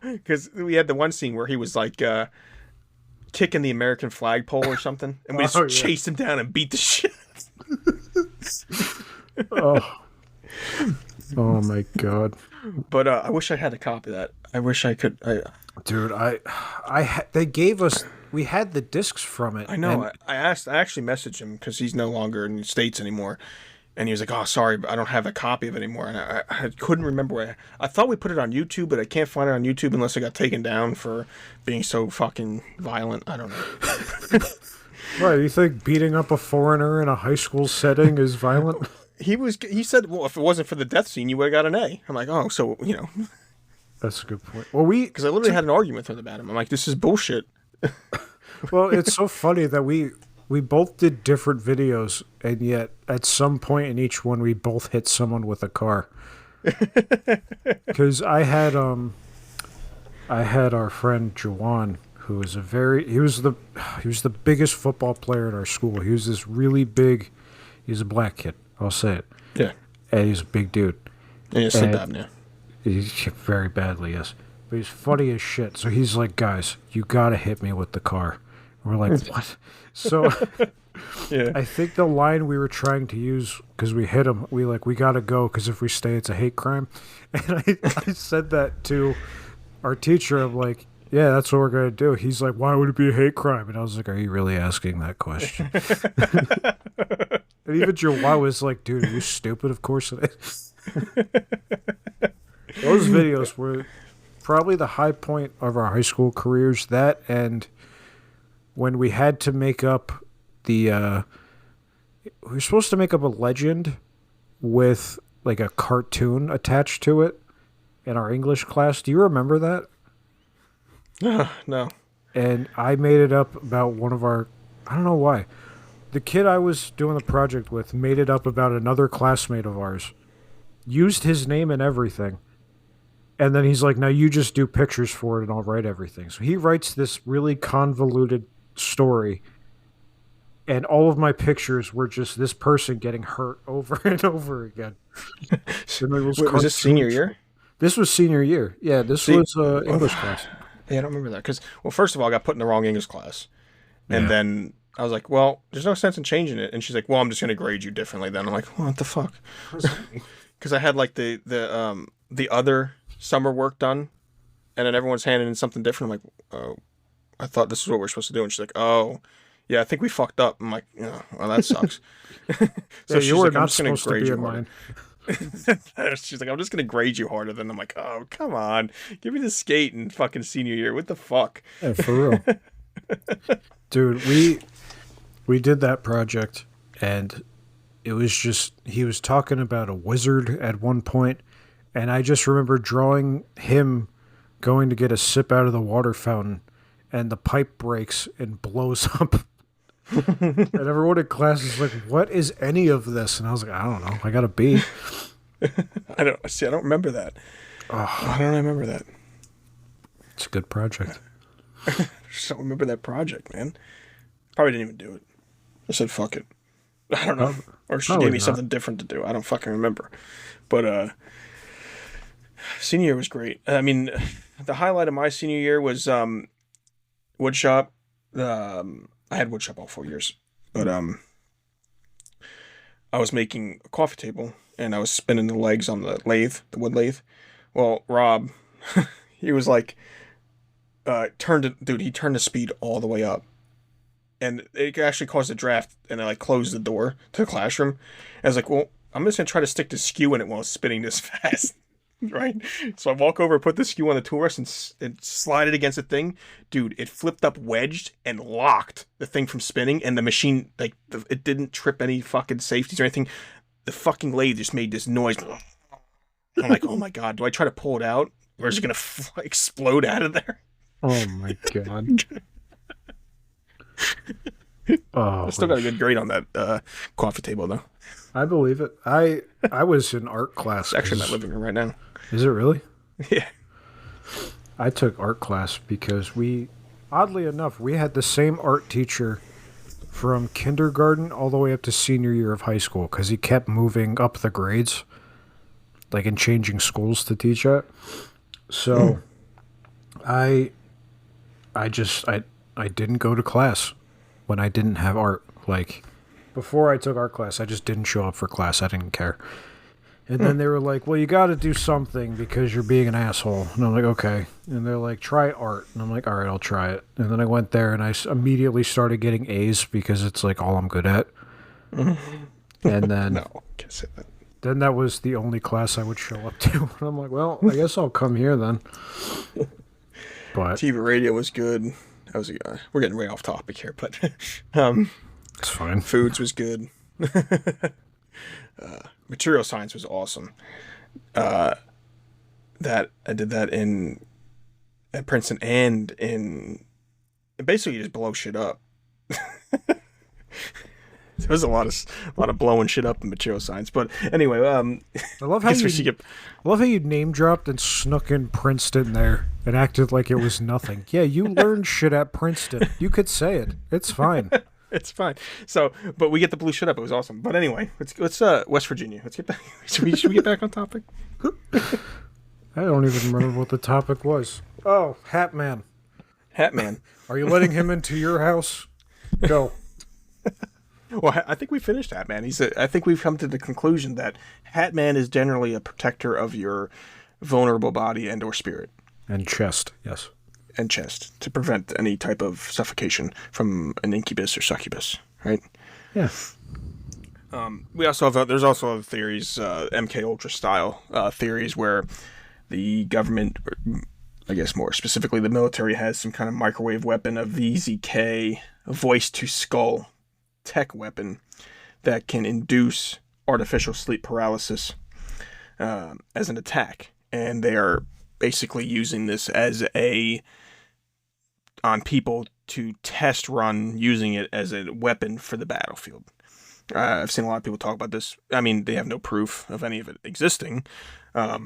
Because we had the one scene where he was like kicking the American flagpole or something, and we just chased him down and beat the shit. Oh my god! But I wish I had a copy of that. I wish I could. Dude, they gave us. We had the discs from it. I know. I actually messaged him because he's no longer in the States anymore, and he was like, "Oh, sorry, but I don't have a copy of it anymore." And I couldn't remember where. I thought we put it on YouTube, but I can't find it on YouTube unless it got taken down for being so fucking violent. I don't know. Right? You think beating up a foreigner in a high school setting is violent? He said, well, if it wasn't for the death scene, you would have got an A. I'm like, oh, so, you know. That's a good point. Well, because I literally had an argument with him about him. I'm like, this is bullshit. Well, it's so funny that we both did different videos, and yet at some point in each one, we both hit someone with a car. Because I had our friend Jawan, who was he was the biggest football player at our school. He was this really big. He's a black kid. I'll say it. Yeah. And he's a big dude. And you said that, yeah. He's very badly, yes. But he's funny as shit. So he's like, guys, you gotta hit me with the car. And we're like, what? So yeah. I think the line we were trying to use, because we hit him, we gotta go, because if we stay, it's a hate crime. And I said that to our teacher. I'm like, yeah, that's what we're gonna do. He's like, why would it be a hate crime? And I was like, are you really asking that question? And even Joe was like, dude, are you stupid? Of course it is. Those videos were probably the high point of our high school careers. That, and when we had to make up we were supposed to make up a legend with like a cartoon attached to it in our English class. Do you remember that? No. And I made it up about one of our, I don't know why. The kid I was doing the project with made it up about another classmate of ours. Used his name and everything. And then he's like, now you just do pictures for it and I'll write everything. So he writes this really convoluted story. And all of my pictures were just this person getting hurt over and over again. Was this senior year? This was senior year. Yeah, this was English class. Yeah, I don't remember that. Because, well, first of all, I got put in the wrong English class. And then I was like, well, there's no sense in changing it. And she's like, well, I'm just going to grade you differently then. I'm like, what the fuck? Because I had like the other summer work done. And then everyone's handing in something different. I'm like, oh, I thought this is what we're supposed to do. And she's like, oh, yeah, I think we fucked up. I'm like, yeah, well, that sucks. So yeah, she's you were like, not supposed to be in mine. She's like, I'm just going to grade you harder. Then I'm like, oh, come on. Give me the skate in fucking senior year. What the fuck? Yeah, for real. Dude, we did that project, and it was just, he was talking about a wizard at one point, and I just remember drawing him going to get a sip out of the water fountain, and the pipe breaks and blows up. And everyone in class is like, what is any of this? And I was like, I don't know. I got a B. I don't remember that. Why don't I remember that? It's a good project. I just don't remember that project, man. Probably didn't even do it. I said, fuck it. I don't know. Or she gave me something different to do. I don't fucking remember. But senior year was great. I mean, the highlight of my senior year was woodshop. I had woodshop all 4 years. But I was making a coffee table, and I was spinning the legs on the lathe, the wood lathe. Well, Rob, he was like, he turned the speed all the way up. And it actually caused a draft, and I like closed the door to the classroom. And I was like, well, I'm just gonna try to stick the skew in it while it's spinning this fast. Right? So I walk over, put the skew on the tool rest, and slide it against the thing. Dude, it flipped up, wedged, and locked the thing from spinning, and the machine, like, it didn't trip any fucking safeties or anything. The fucking lathe just made this noise. I'm like, oh my god, do I try to pull it out? Or is it gonna explode out of there? Oh my god. Oh, I still got a good grade on that coffee table, though. I believe it. I was in art class. It's actually in my living room right now. Is it really? Yeah. I took art class because oddly enough, we had the same art teacher from kindergarten all the way up to senior year of high school because he kept moving up the grades, like, and changing schools to teach at. So I didn't go to class when I didn't have art. Like, before I took art class, I just didn't show up for class. I didn't care. And then they were like, well, you got to do something because you're being an asshole. And I'm like, okay. And they're like, try art. And I'm like, all right, I'll try it. And then I went there and I immediately started getting A's because it's like all I'm good at. And then No, can't say that. Then that was the only class I would show up to. And I'm like, well, I guess I'll come here then. But TV radio was good. That was we're getting way off topic here, but it's fine. Foods was good. Material science was awesome. That I did that at Princeton and basically you just blow shit up. There was a lot of blowing shit up in material science, but anyway, I love how you name dropped and snuck in Princeton there and acted like it was nothing. Yeah, you learned shit at Princeton. You could say it. It's fine. It's fine. So, but we get the blue shit up. It was awesome. But anyway, let's West Virginia. Let's get back. Should we get back on topic? I don't even remember what the topic was. Oh, Hat Man. Hat Man. Are you letting him into your house? Go. Well, I think we finished Hat Man. I think we've come to the conclusion that Hat Man is generally a protector of your vulnerable body and or spirit. And chest, yes. And chest, to prevent any type of suffocation from an incubus or succubus, right? Yeah. We also have there's also other theories, MK Ultra style theories, where the government, or I guess more specifically the military, has some kind of microwave weapon, a VZK, a voice to skull tech weapon that can induce artificial sleep paralysis as an attack, and they are basically using this as on people to test run using it as a weapon for the battlefield. I've seen a lot of people talk about this. I mean, they have no proof of any of it existing, but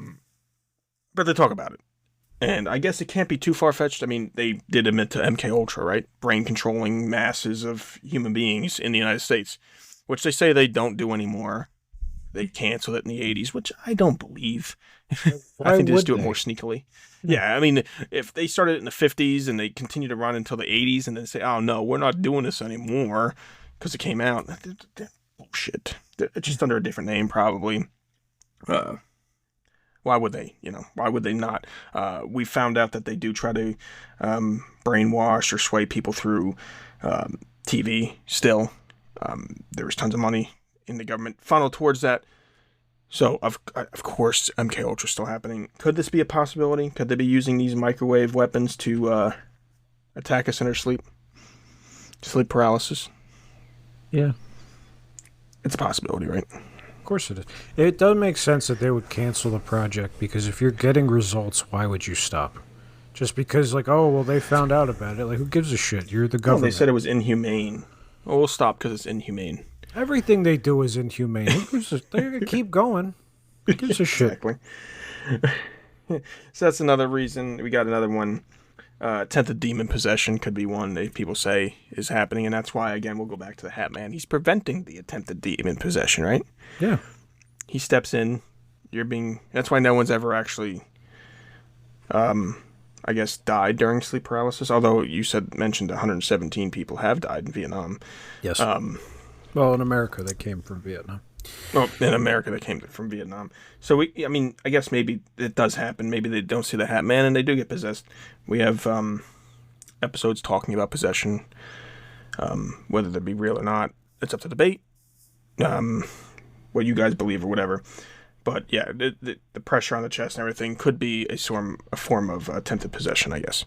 they talk about it. And I guess it can't be too far-fetched. I mean, they did admit to MK Ultra, right? Brain controlling masses of human beings in the United States, which they say they don't do anymore. They canceled it in the 80s, which I don't believe. I think they just do it more sneakily. Yeah, I mean, if they started it in the 50s and they continue to run until the 80s and then say, oh, no, we're not doing this anymore because it came out. Bullshit. They're just under a different name, probably. Why would they? Why would they not? We found out that they do try to brainwash or sway people through TV still. There was tons of money in the government funneled towards that. So, of course, MK Ultra is still happening. Could this be a possibility? Could they be using these microwave weapons to attack us in our sleep? Sleep paralysis? Yeah. It's a possibility, right? Of course it is. It does make sense that they would cancel the project, because if you're getting results, why would you stop? Just because, like, oh, well, they found out about it. Like, who gives a shit? You're the government. Well, they said it was inhumane. Well, we'll stop because it's inhumane. Everything they do is inhumane. They're going to keep going. Who gives a shit? Exactly. So that's another reason. We got another one. Attempted demon possession could be one that people say is happening, and that's why, again, we'll go back to the Hat Man. He's preventing the attempted demon possession, right? Yeah. He steps in. That's why no one's ever actually, I guess, died during sleep paralysis. Although you mentioned 117 people have died in Vietnam. Yes. Well, in America, they came from Vietnam. Well, in America, they came from Vietnam. So, I guess maybe it does happen. Maybe they don't see the Hat Man and they do get possessed. We have episodes talking about possession, whether they be real or not. It's up to debate. what you guys believe or whatever. But yeah, the pressure on the chest and everything could be a form of attempted possession, I guess.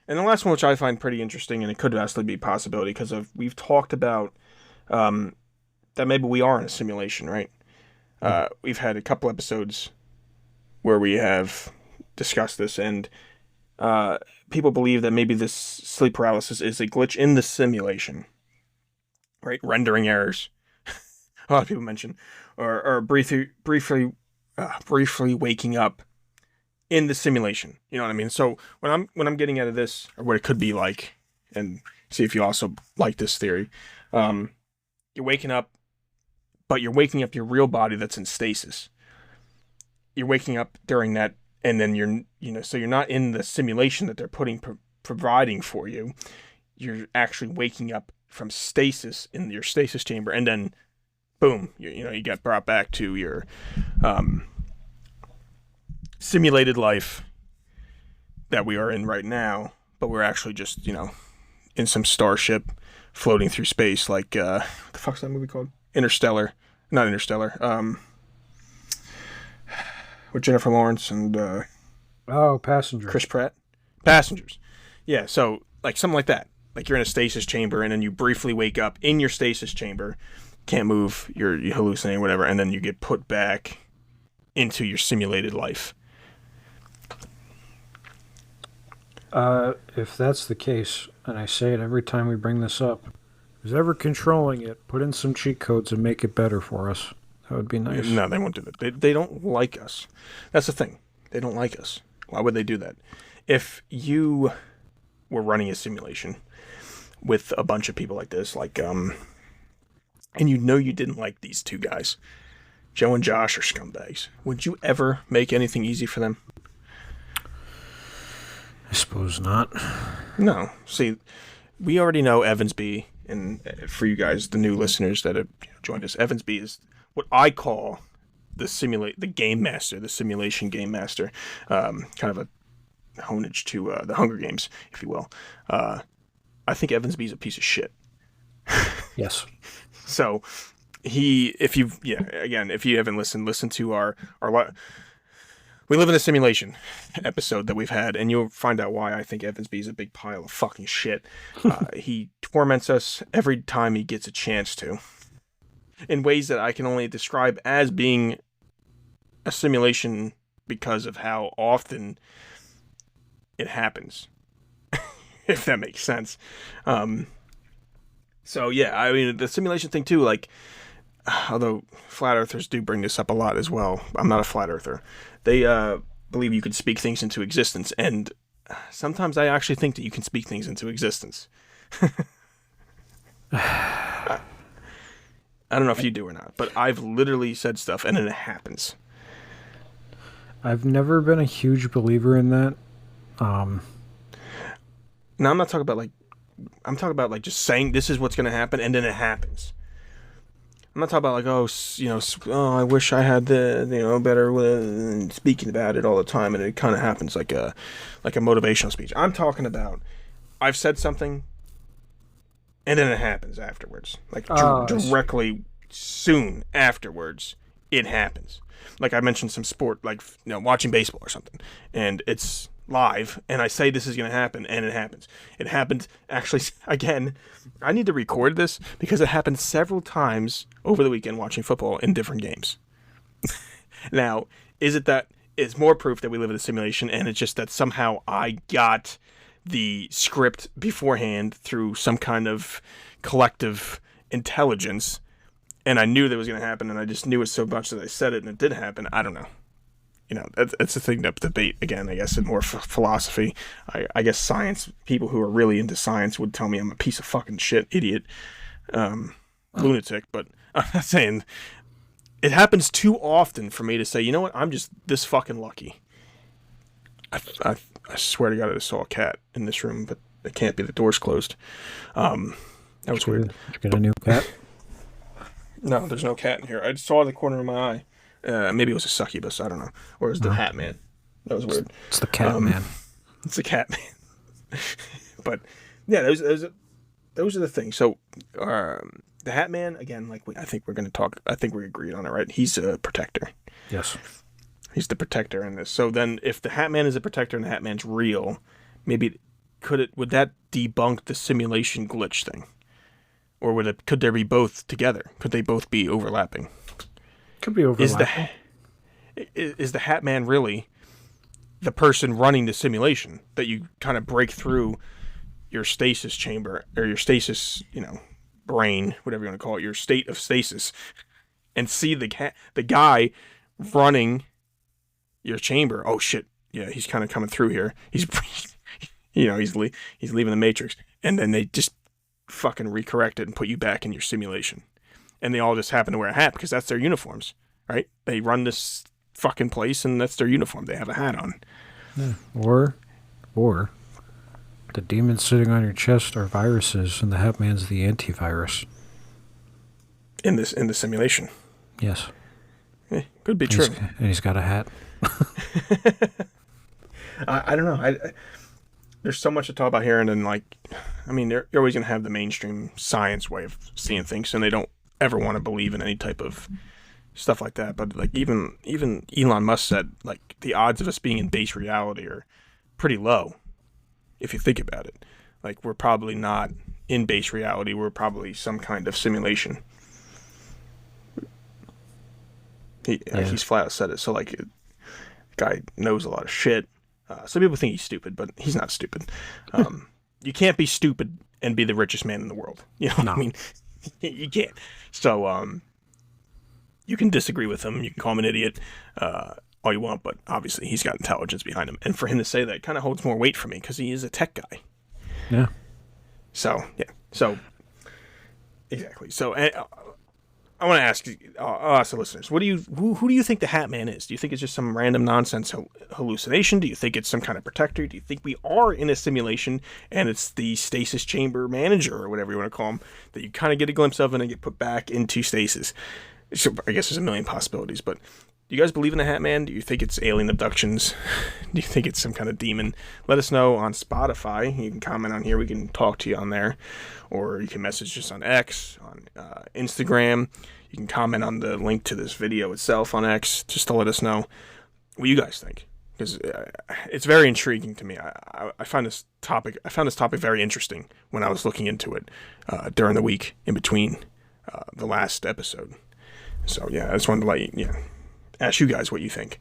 And the last one, which I find pretty interesting, and it could actually be a possibility, because we've talked about that maybe we are in a simulation, right? We've had a couple episodes where we have discussed this, and people believe that maybe this sleep paralysis is a glitch in the simulation, right? Rendering errors. A lot of people mention, or briefly waking up in the simulation. You know what I mean? So when I'm getting out of this, or what it could be like, and see if you also like this theory, you're waking up, but you're waking up your real body that's in stasis. You're waking up during that, and then so you're not in the simulation that they're providing for you. You're actually waking up from stasis in your stasis chamber, and then boom, you get brought back to your simulated life that we are in right now, but we're actually just, in some starship floating through space, like, what the fuck's that movie called? Not Interstellar, with Jennifer Lawrence and, Passengers. Chris Pratt. Passengers. Yeah, so, like, something like that. Like, you're in a stasis chamber, and then you briefly wake up in your stasis chamber, can't move, you hallucinate, whatever, and then you get put back into your simulated life. If that's the case, and I say it every time we bring this up, who's ever controlling it, put in some cheat codes and make it better for us. That would be nice. No, they won't do that. They don't like us. That's the thing. They don't like us. Why would they do that? If you were running a simulation with a bunch of people like this, and you didn't like these two guys, Joe and Josh are scumbags, would you ever make anything easy for them? I suppose not. No. See, we already know Evansby, and for you guys, the new listeners that have joined us, Evansby is what I call the game master, the simulation game master, kind of a homage to the Hunger Games, if you will. I think Evansby's a piece of shit. Yes. So if you haven't listened, listen to our We Live in a Simulation episode that we've had, and you'll find out why I think Evansby is a big pile of fucking shit. He torments us every time he gets a chance to, in ways that I can only describe as being a simulation because of how often it happens, if that makes sense. So yeah, I mean, the simulation thing too, like, although flat earthers do bring this up a lot as well. I'm not a flat earther. They believe you can speak things into existence, and sometimes I actually think that you can speak things into existence. I don't know if you do or not, but I've literally said stuff and then it happens. I've never been a huge believer in that. Now, I'm not talking about I'm talking about just saying this is what's going to happen and then it happens. I'm not talking about I wish I had the better speaking about it all the time and it kind of happens like a motivational speech. I'm talking about I've said something and then it happens afterwards, directly soon afterwards it happens. Like I mentioned some sport, watching baseball or something, and it's live, and I say this is going to happen, and it happens. It happened, actually, again, I need to record this, because it happened several times over the weekend watching football in different games. Now, is it that it's more proof that we live in a simulation, and it's just that somehow I got the script beforehand through some kind of collective intelligence, and I knew that was going to happen, and I just knew it so much that I said it, and it did happen? I don't know. It's a thing to debate, again, I guess, in more philosophy. I guess science, people who are really into science would tell me I'm a piece of fucking shit, idiot, lunatic, but I'm not saying it happens too often for me to say, you know what, I'm just this fucking lucky. I swear to God, I saw a cat in this room, but it can't be, the door's closed. That was weird. Did you get a new cat? No, there's no cat in here. I saw the corner of my eye. Maybe it was a succubus, I don't know. Or it was the Hat Man. That was weird. It's the Cat Man. It's the Cat Man. But, yeah, those are the things. So, the Hat Man, again, I think we're going to talk, I think we agreed on it, right? He's a protector. Yes. He's the protector in this. So then if the Hat Man is a protector and the Hat Man's real, maybe would that debunk the simulation glitch thing? Or could there be both together? Could they both be overlapping? Could be overlapping. Is the Hat Man really the person running the simulation that you kind of break through your stasis chamber or your stasis, brain, whatever you want to call it, your state of stasis, and see the guy running your chamber? Oh shit! Yeah, he's kind of coming through here. He's, he's leaving the Matrix, and then they just fucking recorrect it and put you back in your simulation, and they all just happen to wear a hat because that's their uniforms, right? They run this fucking place, and that's their uniform. They have a hat on. Yeah. Or the demons sitting on your chest are viruses, and the Hat Man's the antivirus. In the simulation. Yes. Could be true. And he's got a hat. I don't know. There's so much to talk about here, and then you're always gonna have the mainstream science way of seeing things, and they don't ever want to believe in any type of stuff like that. But even Elon Musk said the odds of us being in base reality are pretty low, if you think about it. We're probably not in base reality. We're probably some kind of simulation. He's flat out said it. So the guy knows a lot of shit. Some people think he's stupid, but he's not stupid. You can't be stupid and be the richest man in the world. You know what I mean? You can't. So you can disagree with him. You can call him an idiot all you want, but obviously he's got intelligence behind him. And for him to say that kind of holds more weight for me because he is a tech guy. Yeah. So, yeah. So, exactly. So, I want to ask us, the listeners, who do you think the Hat Man is? Do you think it's just some random nonsense hallucination? Do you think it's some kind of protector? Do you think we are in a simulation and it's the stasis chamber manager or whatever you want to call him that you kind of get a glimpse of and then get put back into stasis? So I guess there's a million possibilities, but do you guys believe in the Hat Man? Do you think it's alien abductions? Do you think it's some kind of demon? Let us know on Spotify. You can comment on here. We can talk to you on there. Or you can message us on X, on Instagram. You can comment on the link to this video itself on X just to let us know what you guys think. Because it's very intriguing to me. I found this topic very interesting when I was looking into it during the week in between the last episode. So, yeah, I just wanted to ask you guys what you think.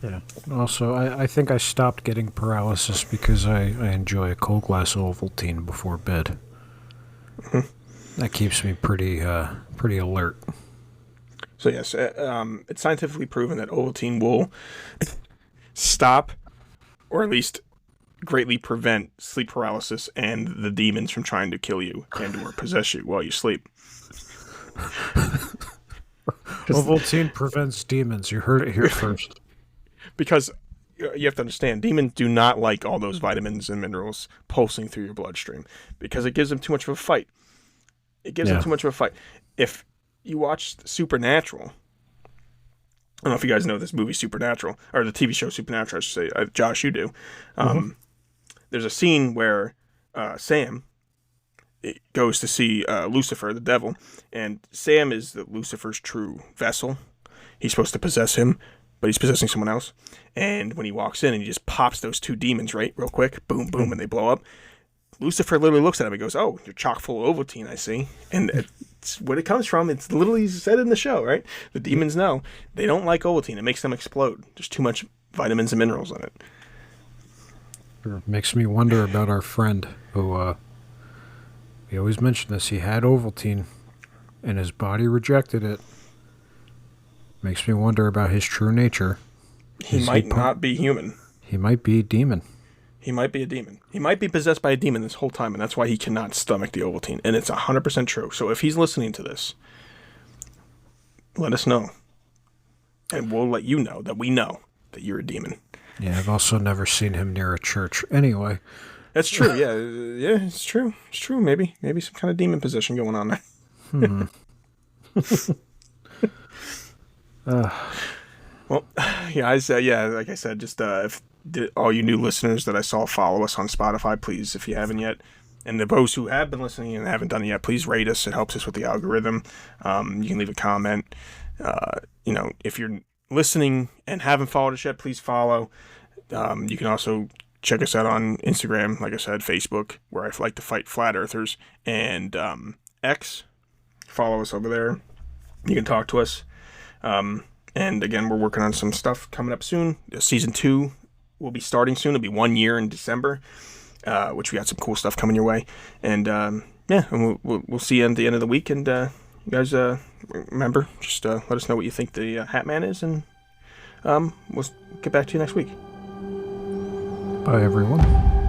Yeah. Also, I think I stopped getting paralysis because I enjoy a cold glass of Ovaltine before bed. Mm-hmm. That keeps me pretty alert. So yes, it's scientifically proven that Ovaltine will stop, or at least greatly prevent sleep paralysis and the demons from trying to kill you and/or possess you while you sleep. Ovaltine prevents demons. You heard it here first. Because you have to understand, demons do not like all those vitamins and minerals pulsing through your bloodstream because it gives them too much of a fight. Them too much of a fight. If you watch Supernatural, I don't know if you guys know this movie Supernatural, or the TV show Supernatural, I should say. Josh, you do. There's a scene where Sam goes to see Lucifer, the devil, and Sam is Lucifer's true vessel. He's supposed to possess him, but he's possessing someone else. And when he walks in and he just pops those two demons, right, real quick, boom, boom, and they blow up. Lucifer literally looks at him and goes, "Oh, you're chock full of Ovaltine, I see." And it's what it comes from. It's literally said in the show, right? The demons know. They don't like Ovaltine. It makes them explode. There's too much vitamins and minerals in it. It makes me wonder about our friend who, he always mentioned this. He had Ovaltine, and his body rejected it. Makes me wonder about his true nature. He might not be human. He might be a demon. He might be a demon. He might be possessed by a demon this whole time, and that's why he cannot stomach the Ovaltine. And it's 100% true. So if he's listening to this, let us know. And we'll let you know that we know that you're a demon. Yeah, I've also never seen him near a church. Anyway. That's true, yeah. Yeah, it's true. It's true, maybe. Maybe some kind of demon possession going on there. Well, guys, like I said, just if all you new listeners that I saw follow us on Spotify, please, if you haven't yet, And those who have been listening and haven't done it yet, please rate us. It helps us with the algorithm. You can leave a comment. If you're listening and haven't followed us yet, please follow. You can also check us out on Instagram, like I said, Facebook, where I like to fight flat earthers, and X. Follow us over there. You can talk to us. And again, we're working on some stuff coming up soon. Season 2 will be starting soon. It'll be 1 year in December, which we got some cool stuff coming your way. And and we'll see you at the end of the week. And you guys, remember, just let us know what you think the Hat Man is, and we'll get back to you next week. Bye, everyone.